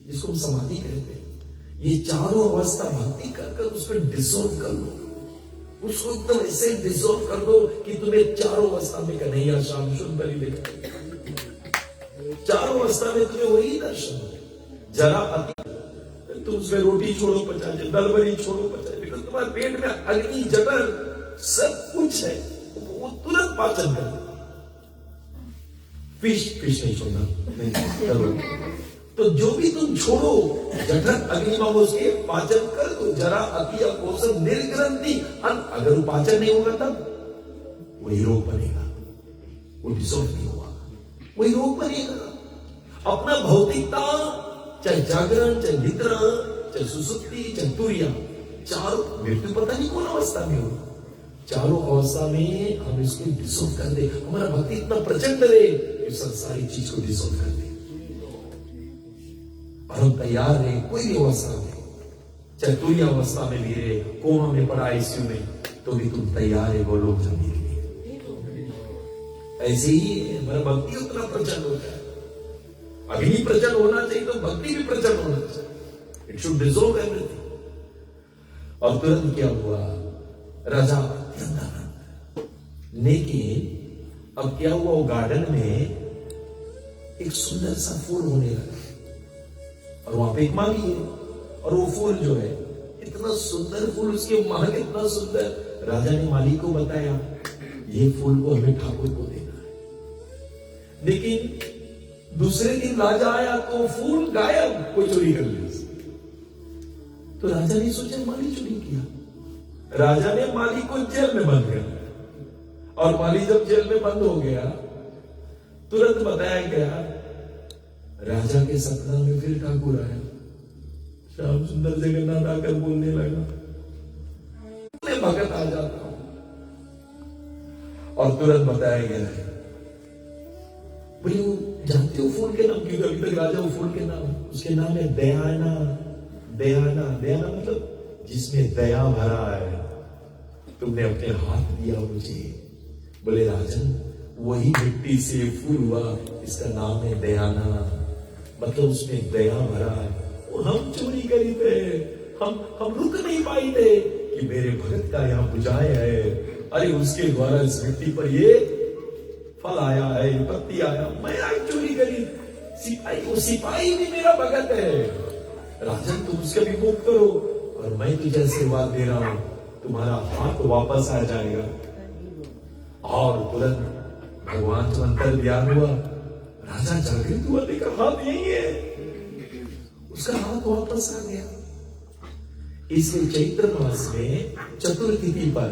जिसको हम समाधि कहते हैं। ये चारों अवस्था भक्ति कर उसको डिसॉल्व कर लो, उसको एकदम ऐसे डिसॉल्व कर दो कि तुम्हें चारों अवस्था में कन्हैया श्याम सुंदर ही दिखाई। चारों अवस्था में तुम्हें वही दर्शन हो। जरा अति तुम उसमें रोटी छोड़ो पचाए, दल बरी छोड़ो पचाए, बिकॉज तुम्हारे पेट में अग्नि जठर सब कुछ है, वो तुरंत पाचन कर। फिश नहीं छोड़ना, नहीं करो। तो जो भी तुम छोड़ो, जठर अग्निमाम उसके पाचन कर दो, जरा अति अपोषण निर्ग्रंथि। अगर वो पाचन नहीं होगा तब वही रोग बनेगा, वो डिसॉल्व नहीं होगा, वही रोग बनेगा। अपना भौतिकता, चाहे जागरण, चाहे निद्रा, चाहे सुसुप्ति, चाहे तुरिया, चारों मृत्यु पता नहीं कौन अवस्था में हो, चारों अवस्था में हम इसको डिसॉल्व कर दे। हमारा भक्ति इतना प्रचंड रहे कि सारी चीज को डिसॉल्व कर दे, और हम तैयार रहे कोई भी अवस्था में, चाहे तुरी अवस्था में भी रहे, कोमा में पड़ा आईसीयू में, तो भी तुम तैयार है वो लोग जाने के लिए। ऐसे ही हमारा भक्ति उतना प्रचंड होता है। अभी नहीं प्रचंड होना चाहिए तो भक्ति भी प्रचंड होना चाहिए। It should dissolve everything. और तुरंत क्या हुआ, राजा अत्यंत आनंद। लेकिन अब क्या हुआ, वो गार्डन में एक सुंदर सा फूल होने लगा, और वहां पे एक माली है, और वो फूल जो है इतना सुंदर फूल, उसके महक इतना सुंदर। राजा ने माली को बताया, ये फूल को हमें ठाकुर को देना है। लेकिन दूसरे दिन राजा आया तो फूल गायब, कोई चोरी कर लिया। तो राजा ने सोचा माली चोरी किया। राजा ने माली को जेल में बंद कर दिया, और माली जब जेल में बंद हो गया, तुरंत बताया गया, राजा के सपना में फिर ठाकुर आया। श्याम सुंदर जगन्नाथ आकर बोलने लगा, मैं भगत आ जाता हूं। और तुरंत बताया गया है, बोले वो जानते हो फूल के नाम क्यों? अभी तक राजा वो फूल के नाम, उसके नाम है दयाना। दयाना, दयाना मतलब जिसमें दया भरा है। तुमने अपने हाथ दिया मुझे। बोले राजन, वही मिट्टी से फूल हुआ, इसका नाम है दयाना, मतलब उसमें दया भरा है। वो हम चोरी करी थे, हम रुक नहीं पाए थे कि मेरे भगत का यहाँ बुझाए है। अरे उसके द्वारा इस मिट्टी पर ये फल आया है, पत्ती आया, मैं आज चोरी करी। सिपाही, वो सिपाही भी मेरा भगत है। राजन तुम उसके भी मुक्त करो, और मैं तुझे आशीर्वाद दे रहा हूं, तुम्हारा हाथ वापस आ जाएगा। और तुरंत भगवान का मंत्र ध्यान हुआ, राजा जागृत हुआ, देखा हाथ यही है, उसका हाथ वापस आ गया। इसलिए चैत्र मास में चतुर्थी पर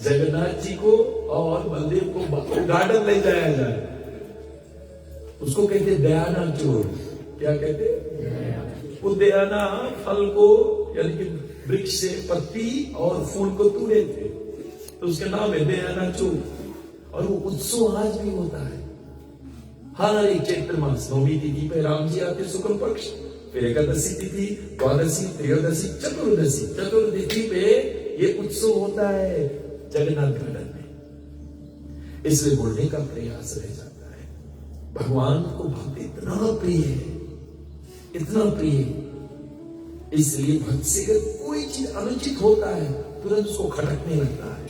जगन्नाथ जी को और बलदेव को गार्डन ले जाया जाए, उसको कहते दयाना चोर। क्या कहते? वो दयाना फल को, यानी कि वृक्ष से पत्ती और फूल को तोड़े थे, तो उसका नाम है दयाना चोर। और वो उत्सव आज भी होता है हर एक चैत्र मास। नौवीं तिथि पे राम जी आते शुक्ल पक्ष, फिर एकादशी तिथि, द्वादशी, त्रयोदशी, चतुर्दशी, चतुर्तिथि पे ये उत्सव होता है जगन्नाथ गार्डन में। इसलिए बोलने का प्रयास रह जाता है, भगवान को भक्त इतना प्रिय है, इतना प्रिय, इसलिए भक्त से अगर कोई चीज अनुचित होता है तुरंत उसको खटकने लगता है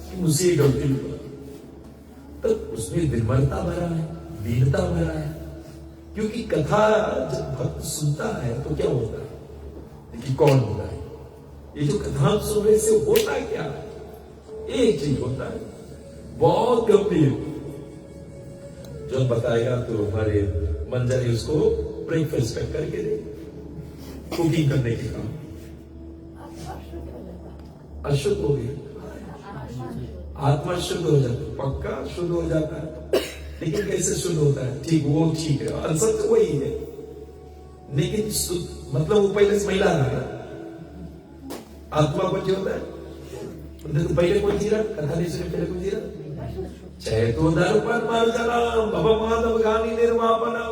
कि मुझसे ये गलती हुआ। तब उसमें विनम्रता भरा है, दीनता भरा है। क्योंकि कथा जब भक्त सुनता है तो क्या होता है, लेकिन कौन होता है, ये जो कथा सुनने से होता क्या है? एक चीज होता है बहुत गंभीर, जो बताएगा तो हमारे मंजरी उसको ब्रेकफास्ट पैक करके दे, कुकिंग करने के काम। अशुद्ध हो गया, आत्मा शुद्ध हो जाता है, पक्का शुद्ध हो जाता है। लेकिन कैसे शुद्ध होता है? ठीक, वो ठीक है, आंसर तो वही है, लेकिन मतलब वो पहले से महिला रहा, आत्मा को होता है तो पहले कौन जी रहा? कथा नहीं सुने पहले कौन जी रहा? चाहे तो दर्पण मार चला बाबा माधव गानी निर्वापना,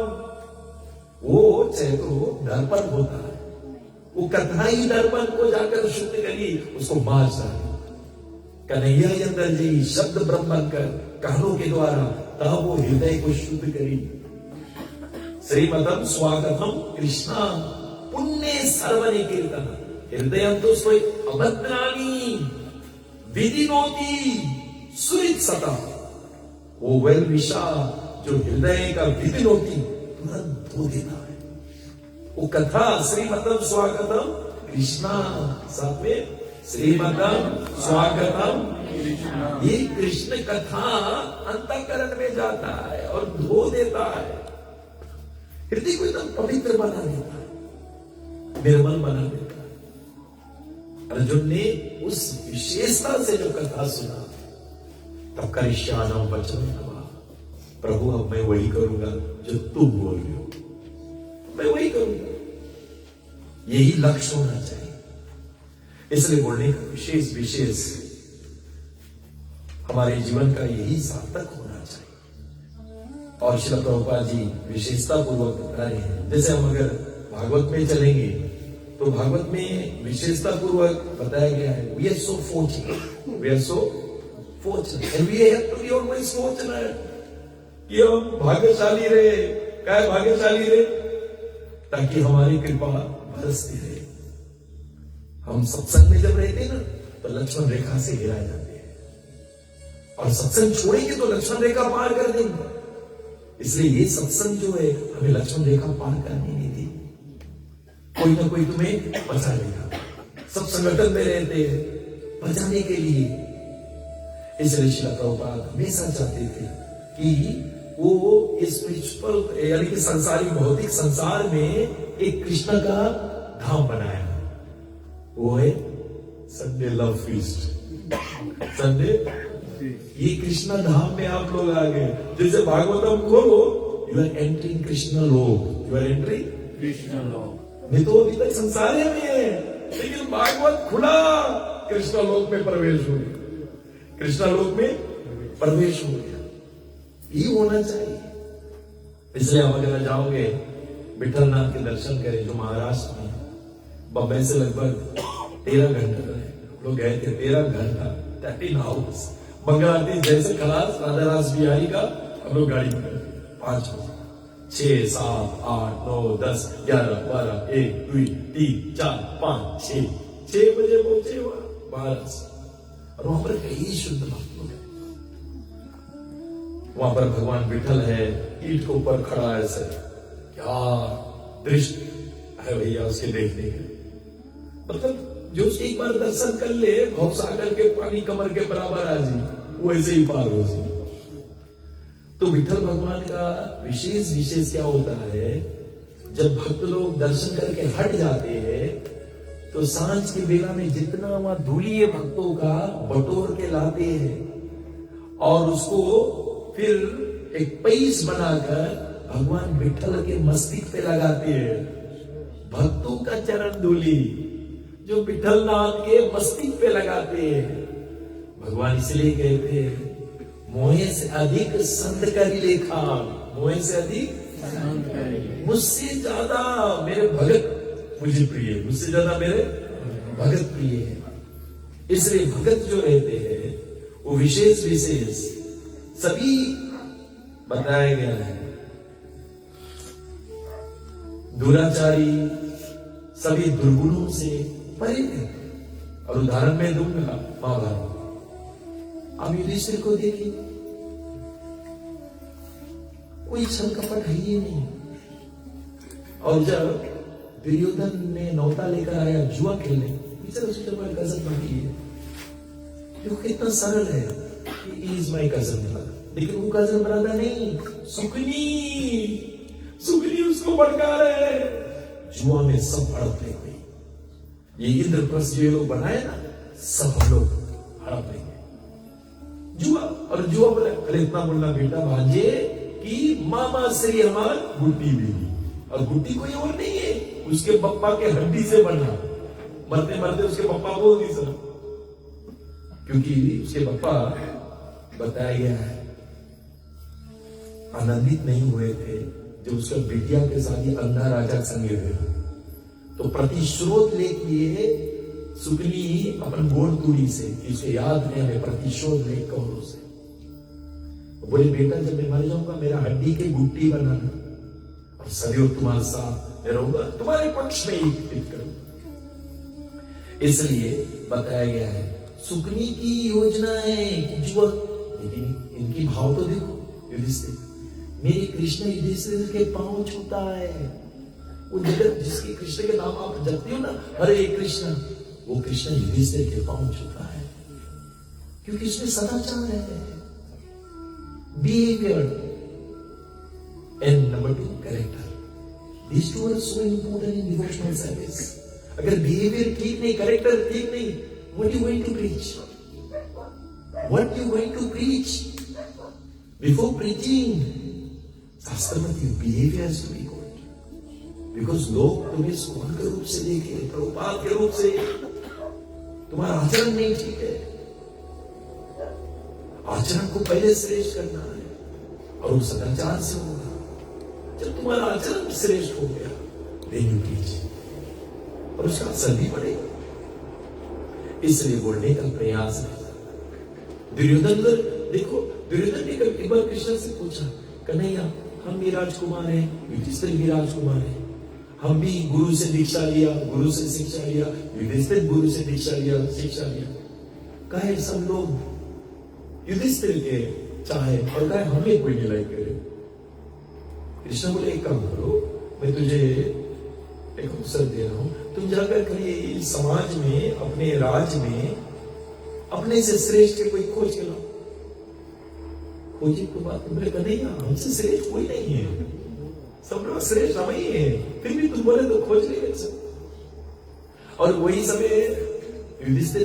वो चाहे तो दर्पण होता है, वो कथा ही दर्पण को जाकर शुद्ध करी, उसको मार डाली। कन्हैया अंदर जी शब्द ब्रह्म कर कानों के द्वारा तब वो हृदय को शुद्ध करी। श्रीमदम स्वागतम कृष्णा पुण्य सर्वने कीर्तन हृदय तो स्वय अभद्राणी विदिनोति सुरित सता। वो वेल विशा जो हृदय का विदिनोति तुरंत धो देता है। वो कथा श्रीमदम स्वागतम कृष्णा, साथ में श्रीमदम स्वागतम ये कृष्ण कथा अंतःकरण में जाता है और धो देता है, हृदय को एकदम पवित्र बना देता है, निर्मल बना देता है। अर्जुन ने उस विशेषता से जो कथा सुना, तब करिष्याणाम वचनं तव, प्रभु अब मैं वही करूंगा जो तुम बोल रहे हो, मैं वही करूंगा। यही लक्ष्य होना चाहिए। इसलिए बोलने का विशेष हमारे जीवन का यही सार्थक होना चाहिए। और श्रील प्रभुपाद जी विशेषता पूर्वक बता रहे हैं, जैसे हम अगर भागवत में चलेंगे तो भागवत में विशेषता पूर्वक बताया गया है, we are so fortunate, we are so fortunate and we have to be always fortunate, कि हम भाग्यशाली रहे। क्या है भाग्यशाली रहे? ताकि हमारी कृपा बरसती रहे। हम सत्संग में जब रहते हैं ना, तो लक्ष्मण रेखा से घिरा जाते हैं, और सत्संग छोड़ेंगे तो लक्ष्मण रेखा पार कर देंगे। इसलिए ये सत्संग जो है हमें लक्ष्मण रेखा पार करने नहीं दी। कोई ना कोई तुम्हें बचा लेगा। सब संगठन में रहते हैं बचाने के लिए। इसलिए श्रील प्रभुपाद हमेशा चाहते थे कि वो स्पिरिचुअल यानी कि संसारी भौतिक संसार में एक कृष्ण का धाम बनाया। वो है संडे लव फीस्ट। संडे ये कृष्ण धाम में आप लोग आ गए। जैसे भागवतम खोलो, यू आर एंटरिंग कृष्ण लोक, यू आर एंटरिंग कृष्ण लोक। नहीं तो अभी तक संसार में है, लेकिन भागवत खुला, कृष्ण लोक में प्रवेश हो गया, कृष्ण लोक में प्रवेश हो गया। ये होना चाहिए। इसलिए आप अगर जाओगे विठल नाथ के दर्शन करें जो महाराष्ट्र में, बम्बई से लगभग 13 घंटे रहे लोग गए थे, 13 घंटा 13 आवर्स। मंगल आरती जैसे खलास राधा रास बिहारी का हम लोग गाड़ी पकड़े 5 बजे, 6, 7, 8, 9, 10, 11, 12, 1, 2, 3, 4, 5, 6 बजे पहुंचे वहां वाराणसी। और वहां पर कई शुद्ध भक्त लोग हैं। वहां पर भगवान विठल है, ईट के ऊपर खड़ा है सर, क्या दृश्य है भैया उसके देखने के। मतलब जो एक बार दर्शन कर ले, भवसागर के पानी कमर के बराबर आ जी, वो ऐसे ही पार हो जी। तो विठल भगवान का विशेष क्या होता है, जब भक्त लोग दर्शन करके हट जाते हैं तो सांझ की बेला में जितना वहां धूली है भक्तों का बटोर के लाते हैं और उसको फिर एक पैस बनाकर भगवान विठल के मस्तक पे लगाते हैं। भक्तों का चरण धूली जो विठल नाथ के मस्तक पे लगाते हैं। भगवान इसलिए कहते हैं, मोहे से अधिक संत करी लेखा, मोहे से अधिक मुझसे ज्यादा मेरे भगत मुझे प्रिय है, मुझसे ज्यादा मेरे भगत प्रिय है। इसलिए भगत जो रहते हैं वो विशेष सभी बताया गया है। दुराचारी सभी दुर्गुणों से परे थे। और उदाहरण में दूंगा महाभारत। आप युधिष्ठिर को देखिए, कोई छल कपट है ही नहीं। और जब दुर्योधन ने नौता लेकर आया जुआ खेलने, उसके बाद गजब बाकी है जो कितना सरल है, इज माई कजन, लेकिन वो कजन ब्रदर नहीं, सुकनी उसको भड़का रहे हैं। जुआ में सब हड़प लेंगे। ये इंद्रप्रस्थ जो लोग बनाए ना, सब हम लोग हड़प लेंगे। जुआ और जुआ बोले, अरे इतना बोलना बेटा भांजे कि मामा श्री हमार गुड्डी बेली, और गुड्डी कोई और नहीं है, उसके पप्पा के हड्डी से बना। मरते मरते उसके पप्पा बोल दी सर, क्योंकि उसके पप्पा बताया गया है आनंदित नहीं हुए थे जब उसका बिटिया के साथ ही अंधा राजा संगे थे। तो प्रतिशोध लेके सुकनी अपन गोड़ तुड़ी से, उसे याद है हमें प्रतिशोध ले कौरों से। बोले बेटा जब मैं मर जाऊंगा मेरा हड्डी के गुट्टी बनाना, और सदैव तुम्हारे साथ रहूंगा, तुम्हारे पक्ष में ही करूंगा। इसलिए बताया गया है सुकनी की योजना है कि जुआ, लेकिन इनकी भाव तो देखो। युधिष्ठिर, मेरे कृष्ण युधिष्ठिर के पांव छूता है। वो जगत जिसके कृष्ण के नाम आप जपते हो ना, हरे कृष्ण, वो कृष्ण युधिष्ठिर के पांव छूता है। क्योंकि इसमें सदाचार है, behaviour, and number 2 character. These two are so important in devotional service. अगर बिहेवियर ठीक नहीं, कैरेक्टर ठीक नहीं, what you going to preach? What you going to preach? Before preaching, शास्त्र में behaviour has to be good. Because लोग तुम्हें school के रूप से देखे, प्रभुपाद के रूप से, तुम्हारा आचरण नहीं ठीक है। आचरण को पहले श्रेष्ठ करना है और वो सदाचार से होगा। जब तुम्हारा आचरण श्रेष्ठ हो गया, then you preach, और उसका असर भी पड़ेगा। इसलिए बोलने का प्रयास है। दुर्योधन देखो, दुर्योधन ने एक बार कृष्ण से पूछा, कन्हैया हम भी राजकुमार हैं, युधिष्ठिर भी राजकुमार है, हम भी गुरु से दीक्षा लिया, गुरु से शिक्षा लिया, युधिष्ठिर गुरु से दीक्षा लिया, शिक्षा लिया, कहे सब लोग युधिष्ठिर के चाहे और कहे हमें कोई नहीं लाइक करे। कृष्ण बोले एक काम करो, मैं तुझे एक अवसर दे रहा हूं, तुम जाकर कहीं समाज में, अपने राज्य में अपने से श्रेष्ठ कोई खोज के लाओ। खोजी को बात बोले नहीं, हमसे श्रेष्ठ कोई नहीं है, सब लोग श्रेष्ठ हम ही है, फिर भी तुम बोले तो खोज नहीं कर सकते। और वही समय युधिष्ठिर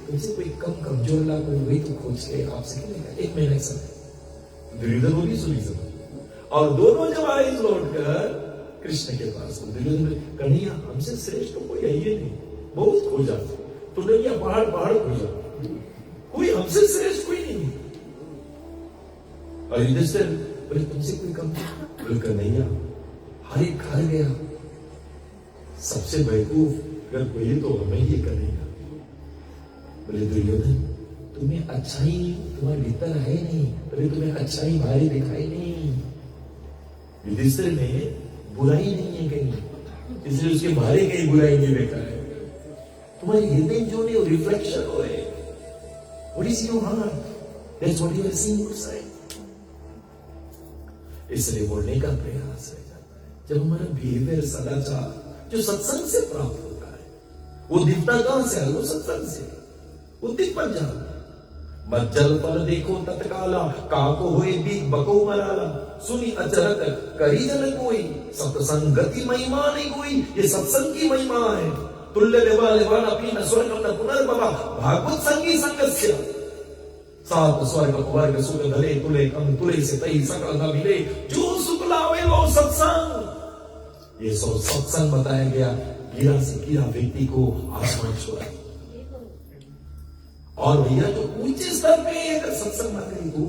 तुमसे कोई कम कमजोर ला कोई, वही तो खोज के आपसे खेलेगा, एक महीना समय। दुर्योधन वो भी सुनी सब, और दोनों जब आए लौटकर कृष्ण के पास, दुर्योधन कन्हैया हमसे श्रेष्ठ तो कोई है ही नहीं, बहुत खोजा, तुमने क्या पहाड़ खोजा, कोई हमसे श्रेष्ठ कोई नहीं। और युधिष्ठिर बोले तुमसे कोई कम, बोले कन्हैया हर एक घर गया, सबसे बेवकूफ अगर कोई तो हमें ये करेगा। बोले दुर्योधन तुम्हें अच्छाई तुम्हारे भीतर है नहीं, बोले तुम्हें अच्छाई बाहरी दिखाई नहीं। युधिष्ठिर में बुराई नहीं है कहीं, इसलिए उसके बाहरी कहीं बुराई नहीं देखा है। तुम्हारे हृदय जो नहीं, रिफ्लेक्शन हो है, what is your heart, that's what you are seeing outside. इसलिए बोलने का प्रयास रह जाता है। जब हमारा बिहेवियर, सदाचार जो सत्संग से प्राप्त होता है, वो दिखता कहां से है, वो सत्संग से, वो दिख पर जाता। मज्जल पर देखो तत्काला, काको होए भी बको मराला, सुनी अचरत करी जन कोई, सत्संगति महिमा नहीं कोई। ये सत्संग की महिमा है। तुल्य देवा लेवान अपनी न स्वर्ग न पुनर्भवा, भागवत संगी संगस्य, सात स्वर्ग वर्ग सुख धले तुले कम तुले से तई सकल न मिले, जो सुख लावे लो सत्संग। ये सब सत्संग बताया गया, गिरा से गिरा व्यक्ति को आसमान छुआ। और भैया जो ऊंचे स्तर पे अगर सत्संग ना करी तो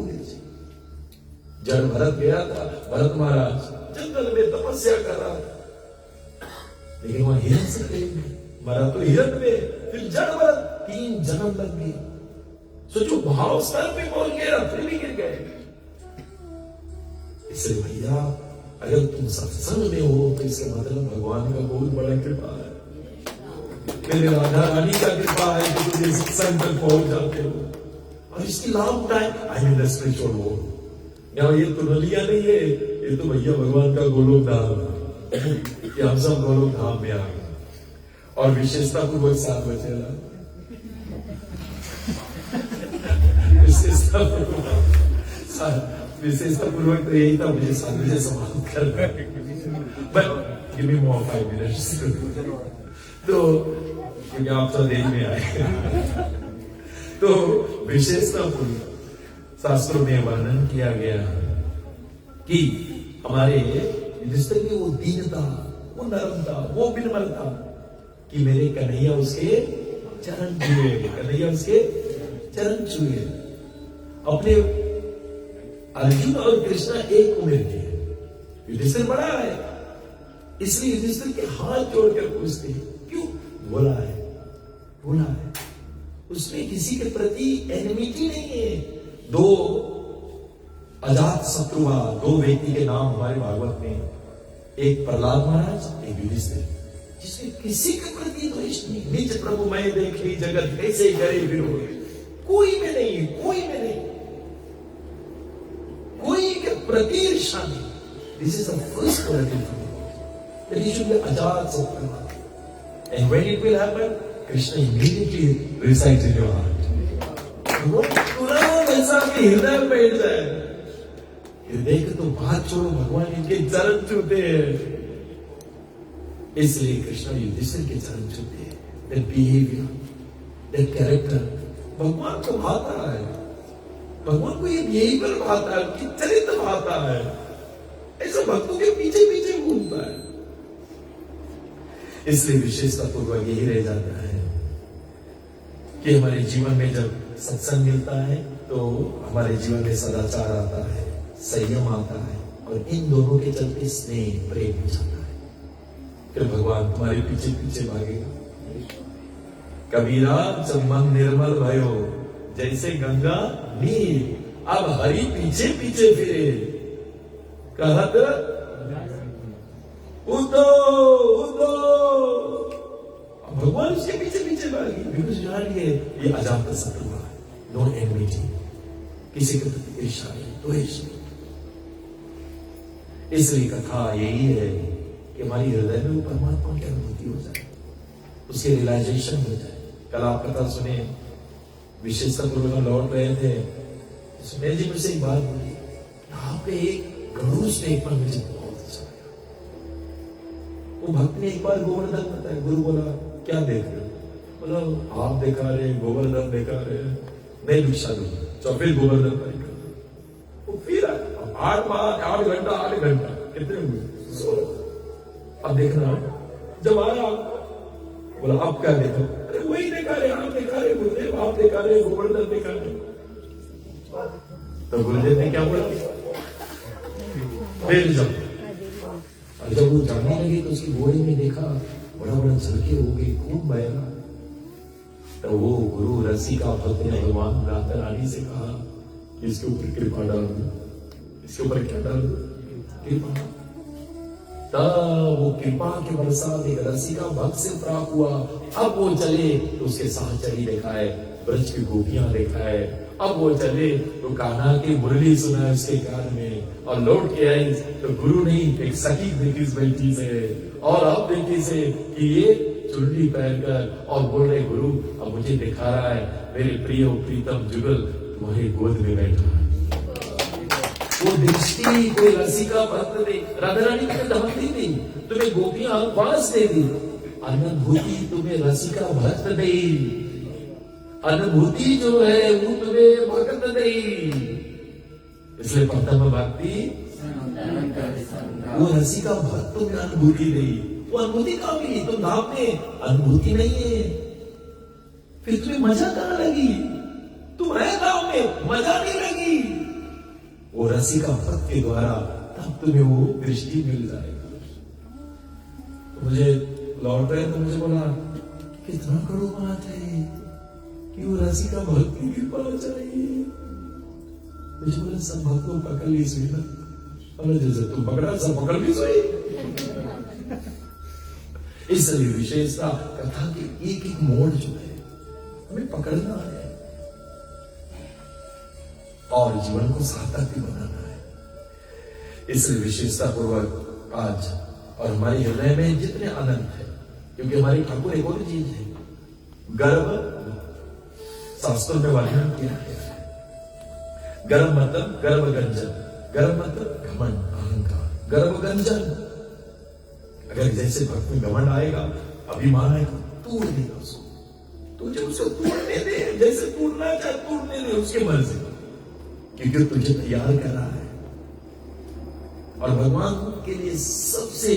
जड़ भरत गया था, भरत महाराज जंगल में तपस्या कर रहा था, लेकिन वहां हिरण से मरा तो हिरण में, फिर जड़ भरत 3 जन्म लग गए। सोचो भाव स्तर पे बोल गिरा, फिर भी गिर गए। इसलिए भैया अगर तुम सत्संग में हो तो इसका मतलब भगवान का बहुत बड़ा कृपा है, मेरे राधा रानी का कृपा है कि तुम सत्संग तक पहुंच जाते हो। और इसकी लाभ उठाए। I mean the spiritual world. यहाँ ये तो नलिया नहीं है, ये तो भैया भगवान का गोलोक धाम है कि हम सब गोलोक धाम में आ गए। और विशेषता पूर्वक 7 बजे विशेषता पूर्वक तो यही था, मुझे 7 बजे समाप्त करना है, but give me more 5 minutes. तो क्योंकि आप तो देश में आए तो विशेषता पूर्वक शास्त्रों में वर्णन किया गया कि हमारे युधिष्ठिर की वो दीनता, वो नरमता, वो विनम्रता कि मेरे कन्हैया उसके चरण छुए, कन्हैया उसके चरण छुए। अपने अर्जुन और कृष्णा एक उम्र के, युधिष्ठिर बड़ा है, इसलिए युधिष्ठिर के हाथ जोड़कर पूछते हैं क्यों? बोला है उसमें किसी के प्रति एनिमिटी नहीं है। 2 अजात शत्रु, 2 व्यक्ति के नाम हमारे भागवत में, एक प्रहलाद महाराज, एक युधिष्ठिर, जिसमें किसी के प्रति द्वेष नहीं। निज प्रभु मैं देखे जगत कैसे करे विरोध, कोई में नहीं, कोई के प्रति ईर्ष्या नहीं। This is the first quality that he should be ajat शत्रु। And when it will happen, Krishna immediately resides in your heart. भगवान तुरंत ऐसा कि हृदय में बैठ जाए। हृदय के तो बात छोड़ो, भगवान इनके चरण छूते हैं। इसलिए कृष्ण युधिष्ठिर के चरण छूते हैं। Their behavior, their character, भगवान को भाता है। भगवान को ये बिहेवियर भाता है, कि चरित्र भाता है। ऐसे भक्तों के पीछे पीछे घूमता है। इसलिए विशेषता पूर्वक यही रह जाता है कि हमारे जीवन में जब सत्संग मिलता है तो हमारे जीवन में सदाचार आता है, संयम आता है, और इन दोनों के चलते स्नेह प्रेम हो जाता है। फिर भगवान तुम्हारे पीछे पीछे भागेगा। कबीरा जब मन निर्मल भयो जैसे गंगा नीर, अब हरि पीछे पीछे फिरे कहत उदो उदो। भगवान उसके पीछे पीछे भागी, बिकॉज़ जानिए ये अजात शत्रु है, नो एनिमिटी, किसी के प्रति ईर्ष्या नहीं, द्वेष नहीं। इसलिए कथा यही है कि हमारी हृदय में वो परमात्मा की अनुभूति हो जाए, उसके रियलाइजेशन हो जाए। कल आप कथा सुने, विशेषता पूर्वक लौट रहे थे, सुनील जी मुझसे एक बात बोली, यहाँ पे एक गणूस ने एक बार मुझे बहुत अच्छा लगा। वो भक्त ने एक बार गोवर्धन बताया। गुरु बोला क्या देख रहे हो? बोला आप दिखा रहे, गोवर्धन दिखा रहे, नहीं भिक्षा दूंगा, फिर गोवर्धन परिक्रमा। वो फिर 8 घंटा कितने हुए? 16। अब देखना, जब आया बोला आप क्या देखो? अरे वही देखा रहे, आप देखा रहे, गुरुदेव आप देखा रहे, गोवर्धन देखा रहे। तो गुरुदेव ने क्या बोला? फिर जब वो जाने लगे तो उसकी घोड़े में देखा बड़ा बड़ा झलके हो गए, खूब बहेगा। तो वो गुरु रसिका भक्त ने भगवान राधा रानी से कहा कि इसके ऊपर कृपा डाल दो, इसके ऊपर क्या डाल दो? कृपा। तब वो कृपा के बरसात एक रसिका भक्त से प्राप्त हुआ। अब वो चले तो उसके साहचरी दिखाए, ब्रज की गोपियां दिखाए। अब वो चले तो कान्हा की मुरली सुना उसके कान में, और लौट के आई तो गुरु नहीं एक सखी देखी इस बेटी से, और अब बेटी से कि ये चुन्नी पहनकर, और बोल रहे गुरु अब मुझे दिखा रहा है मेरे प्रिय प्रीतम जुगल तुम्हारी गोद में बैठा है। वो दृष्टि कोई रसिका भक्त दे, राधा रानी को धमक दी थी, तुम्हें गोपियां वास दे दी, अनुभूति तुम्हें रसिका भक्त दे, अनुभूति जो है वो तुम्हें भक्त दे। इसलिए प्रथम भक्ति वो रसिका भक्त तुम्हें अनुभूति दे। वो अनुभूति कहां मिली? तुम धाम में अनुभूति नहीं है, फिर तुम्हें मजा कहां लगी? तुम रहे धाम में, मजा नहीं लगी। वो रसिका भक्त के द्वारा तब तुम्हें वो दृष्टि मिल जाएगी। तो मुझे लौट रहे तो मुझे बोला कितना कड़ू बात है कि वो रसिका भक्त की कृपा चाहिए। मुझे बोला सब भक्त को पकड़ ली सुई ना, जैसे तुम पकड़ा सब पकड़ ली सुई। इसलिए विशेषता कथा के एक एक मोड़ जो है हमें पकड़ना है और जीवन को सार्थक भी बनाना है। इसलिए विशेषता पूर्वक आज और हमारे हृदय में जितने आनंद है, क्योंकि हमारी ठाकुर एक और चीज है, गर्व शास्त्रों में वर्णन किया गया है। गर्व मतलब गर्वगंजन, गर्व मतलब घमंड अहंकार, गर्वगंजन। अगर जैसे भक्त में घमंड आएगा, अभिमान आएगा, तोड़ देगा उसको। तुझे उसको तोड़ने दे, जैसे तोड़ना चाहे तोड़ने दे, उसके मर्जी, क्योंकि तुझे तैयार कर रहा है। और भगवान के लिए सबसे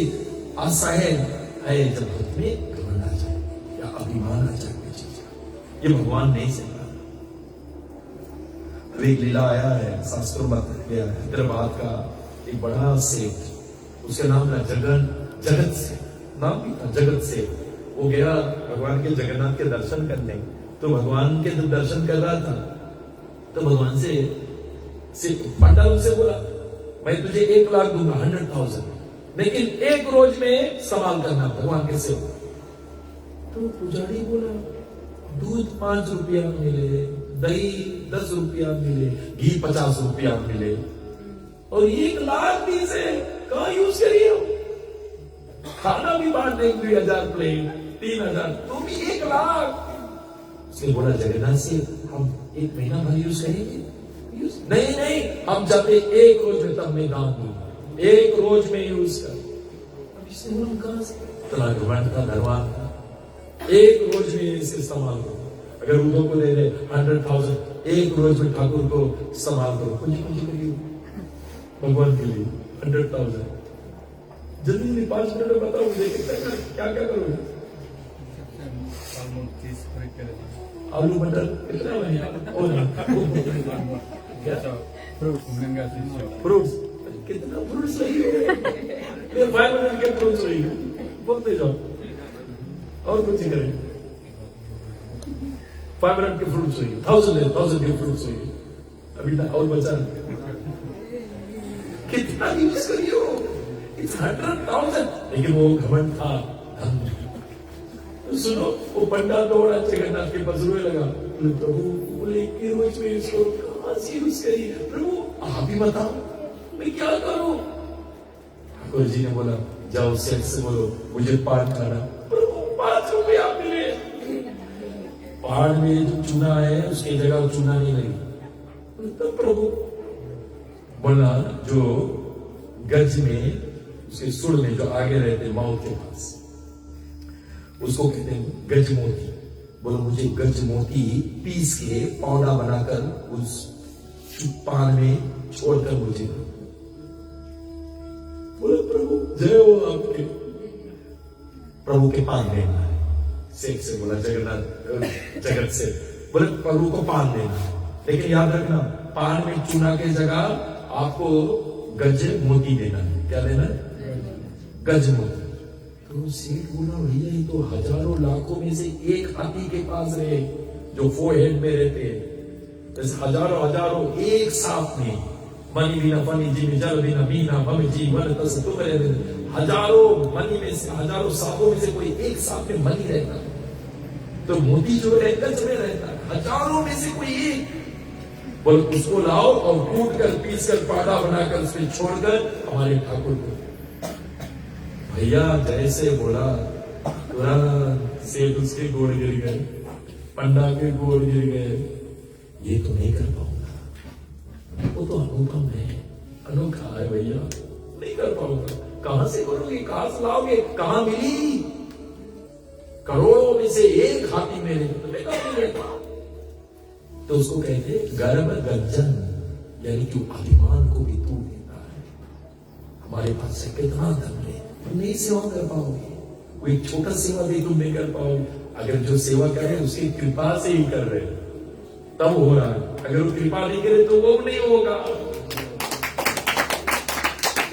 असह्य है जब भक्त में घमंड आ जाए या अभिमान आ जाए कोई चीज का। ये भगवान नहीं सह रहा। एक लीला आया है, शास्त्रों में गया है, हैदराबाद का एक बड़ा सेठ, उसका नाम था जगत से, नाम भी था जगत से। वो गया भगवान के जगन्नाथ के दर्शन करने। तो भगवान के जब दर्शन कर रहा था तो भगवान से पंडा उनसे बोला मैं तुझे 1 लाख दूंगा, 100,000, लेकिन एक रोज में सवाल करना भगवान के सेवा। तो पुजारी बोला दूध 5 रुपया मिले, दही 10 रुपया मिले, घी 50 रुपया मिले, और 1 लाख भी से कहां यूज करिए? खाना भी बांट देंगे 2,000 प्लेट, 3,000, तो भी 1 लाख। उसने बोला जगन्नाथ से हम 1 महीना भर यूज करेंगे? नहीं नहीं, हम चाहते 1 रोज में तब मैं दान दूंगा, 1 रोज में यूज कर। अब इसने बोला कहां से इतना घमंड था, धनवान था, 1 रोज में इसे इस्तेमाल करो। अगर उनको को दे दे 100,000, 1 रोज में ठाकुर को इस्तेमाल करो, पूंजी पूंजी करिए भगवान के लिए 100,000। जल्दी जल्दी 5 मिनट में बताओ मुझे क्या क्या करोगे? आलू मटर कितना फ्रूट्स कितना फ्रूट्स सही हो 5 मिनट के फ्रूट्स सही बोलते जाओ और कुछ करें। 5 मिनट के फ्रूट्स सही 1000 के फ्रूट्स सही अभी तक और बचा कितना यूज करियो? इट्स 100,000। लेकिन वो घमंड था धन। तो सुनो वो पंडा दौड़ा जगन्नाथ के पास रोने लगा, प्रभु बोले कि रोज में इसको कहां से यूज करी? प्रभु आप ही बताओ मैं क्या करूं? ठाकुर जी ने बोला जाओ सेठ से बोलो मुझे पान खाना। प्रभु 5 रुपया मिले। पहाड़ में जो चूना है उसकी जगह चूना नहीं लगी। तो प्रभु बोला जो गज में उसके सुर में जो आगे रहते माउथ के पास उसको कहते हैं गज मोती। बोलो मुझे गज मोती पीस के पाउडर बनाकर उस पान में छोड़कर मुझे। बोले प्रभु जय हो आपके। प्रभु के पान देना है। सेठ से बोला जगन्नाथ जगत से बोले प्रभु को पान देना, लेकिन याद रखना पान में चूना की जगह आपको गज मोती देना है। क्या देना है? गज मोती। तो सेठ बोला भैया ये तो हजारों लाखों में से एक हाथी के पास रहे जो फोरहेड में रहते हैं। जैसे हजारों एक साथ में मनी बिना फनी जी में जल बिना मीना भम जी मन तस तुम रहते। हजारों मनी में से हजारों सांपों में से कोई एक सांप में मनी रहता है, तो मोती जो है गज में रहता है। हजारों में से कोई एक बोल उसको लाओ और कूट कर पीस कर पाड़ा बनाकर उसमें छोड़कर हमारे ठाकुर को। भैया जैसे बोला तुरंत सेठ उसके गोड़ गिर गए, पंडा के गोड़ गिर गए। ये तो नहीं कर पाऊंगा, वो तो अनुपम है, अनोखा है भैया, नहीं कर पाऊंगा। कहां से करोगे? कहां से लाओगे? कहां मिली? करोड़ों में से एक हाथी मेरे तो तो उसको कहते गर्भ गंजन, यानी कि अभिमान को भी तू देता है। हमारे पास से कितना धन है, तुम नहीं सेवा कर पाओगे। कोई छोटा सेवा भी तुम नहीं कर पाओगे। अगर जो सेवा कर रहे उसकी कृपा से ही कर रहे तब हो रहा है। अगर वो कृपा नहीं करे तो वो नहीं होगा।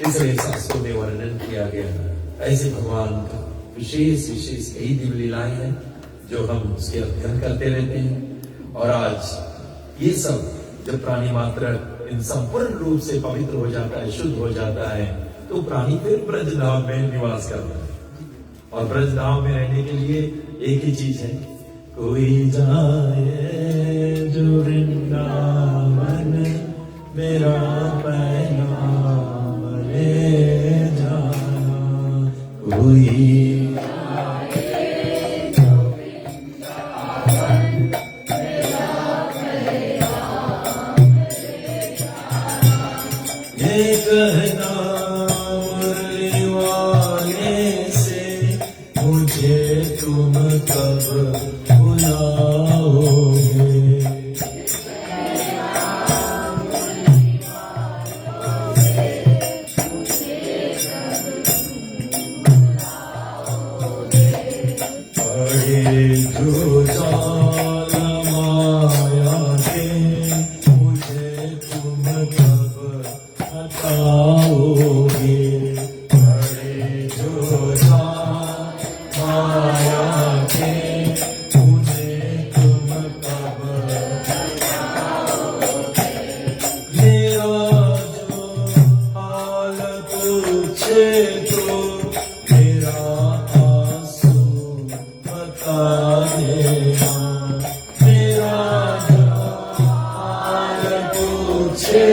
इसलिए शास्त्रों में वर्णन किया गया है। ऐसे भगवान का विशेष विशेष कई दिव्य लीलाएं हैं जो हम उसके अध्ययन करते रहते हैं। और आज ये सब जब प्राणी मात्र इन संपूर्ण रूप से पवित्र हो जाता है, शुद्ध हो जाता है, तो प्राणी फिर ब्रजधाम में निवास करता है। और ब्रजधाम में रहने के लिए एक ही चीज है, कोई जाए जो वृंदावन मेरा पैगाम ले जाना। कोई कहना मुरली वाले से मुझे तुम कब बुलाओगे। बड़े जो जाल माया के मुझे तुम कब हटाओगे। बड़े जो जाल माया के मुझे तुम कब हटाओगे। मेरा जो हाल पूछे तो मेरा आंसू बता देना। मेरा जो हाल पूछे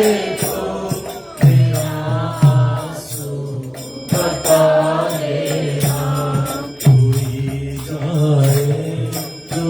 कोई जाए जो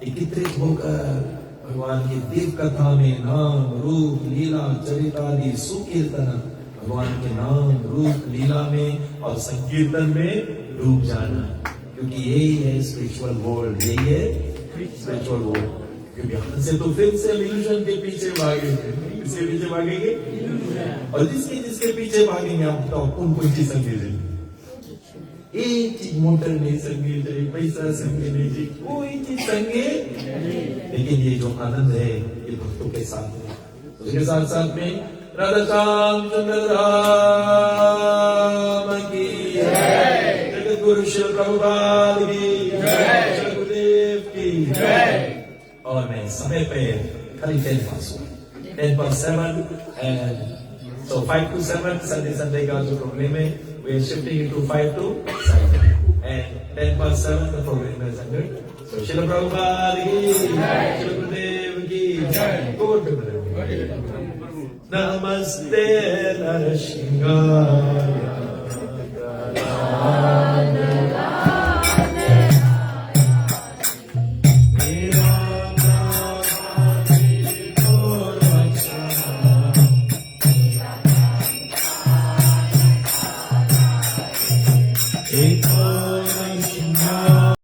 एकत्रित होकर भगवान की दिव्य कथा में नाम रूप लीला चरितादि सुकीर्तन भगवान के नाम रूप लीला में और संकीर्तन में डूब जाना, क्योंकि यही है स्पिरिचुअल वर्ल्ड, यही है स्पिरिचुअल वर्ल्ड। क्योंकि यहाँ से तो फिर से इल्यूजन के पीछे भागेंगे, किसके पीछे भागेंगे? और जिसके पीछे भागेंगे आप बताओ कौन चीज संगे? एक चीज मोटर नहीं संगे चाहिए, पैसा संगे नहीं चाहिए, कोई चीज संगे, लेकिन ये जो आनंद है ये भक्तों के साथ है। तो उसके साथ साथ में राधा श्याम चंद्र राम की जय, जगत गुरु श्री प्रभुपाद की जय, श्री गुरुदेव की जय। और मैं समय पे खाली 10 पास हुआ, 10:07 and so 5 to 7 Sunday का जो प्रोग्राम है we are shifting it to 5 to 7 and 10:07 the program is ended. So Srila Prabhupada ki, Srila Gurudev Namaste Narashingaya. Ekho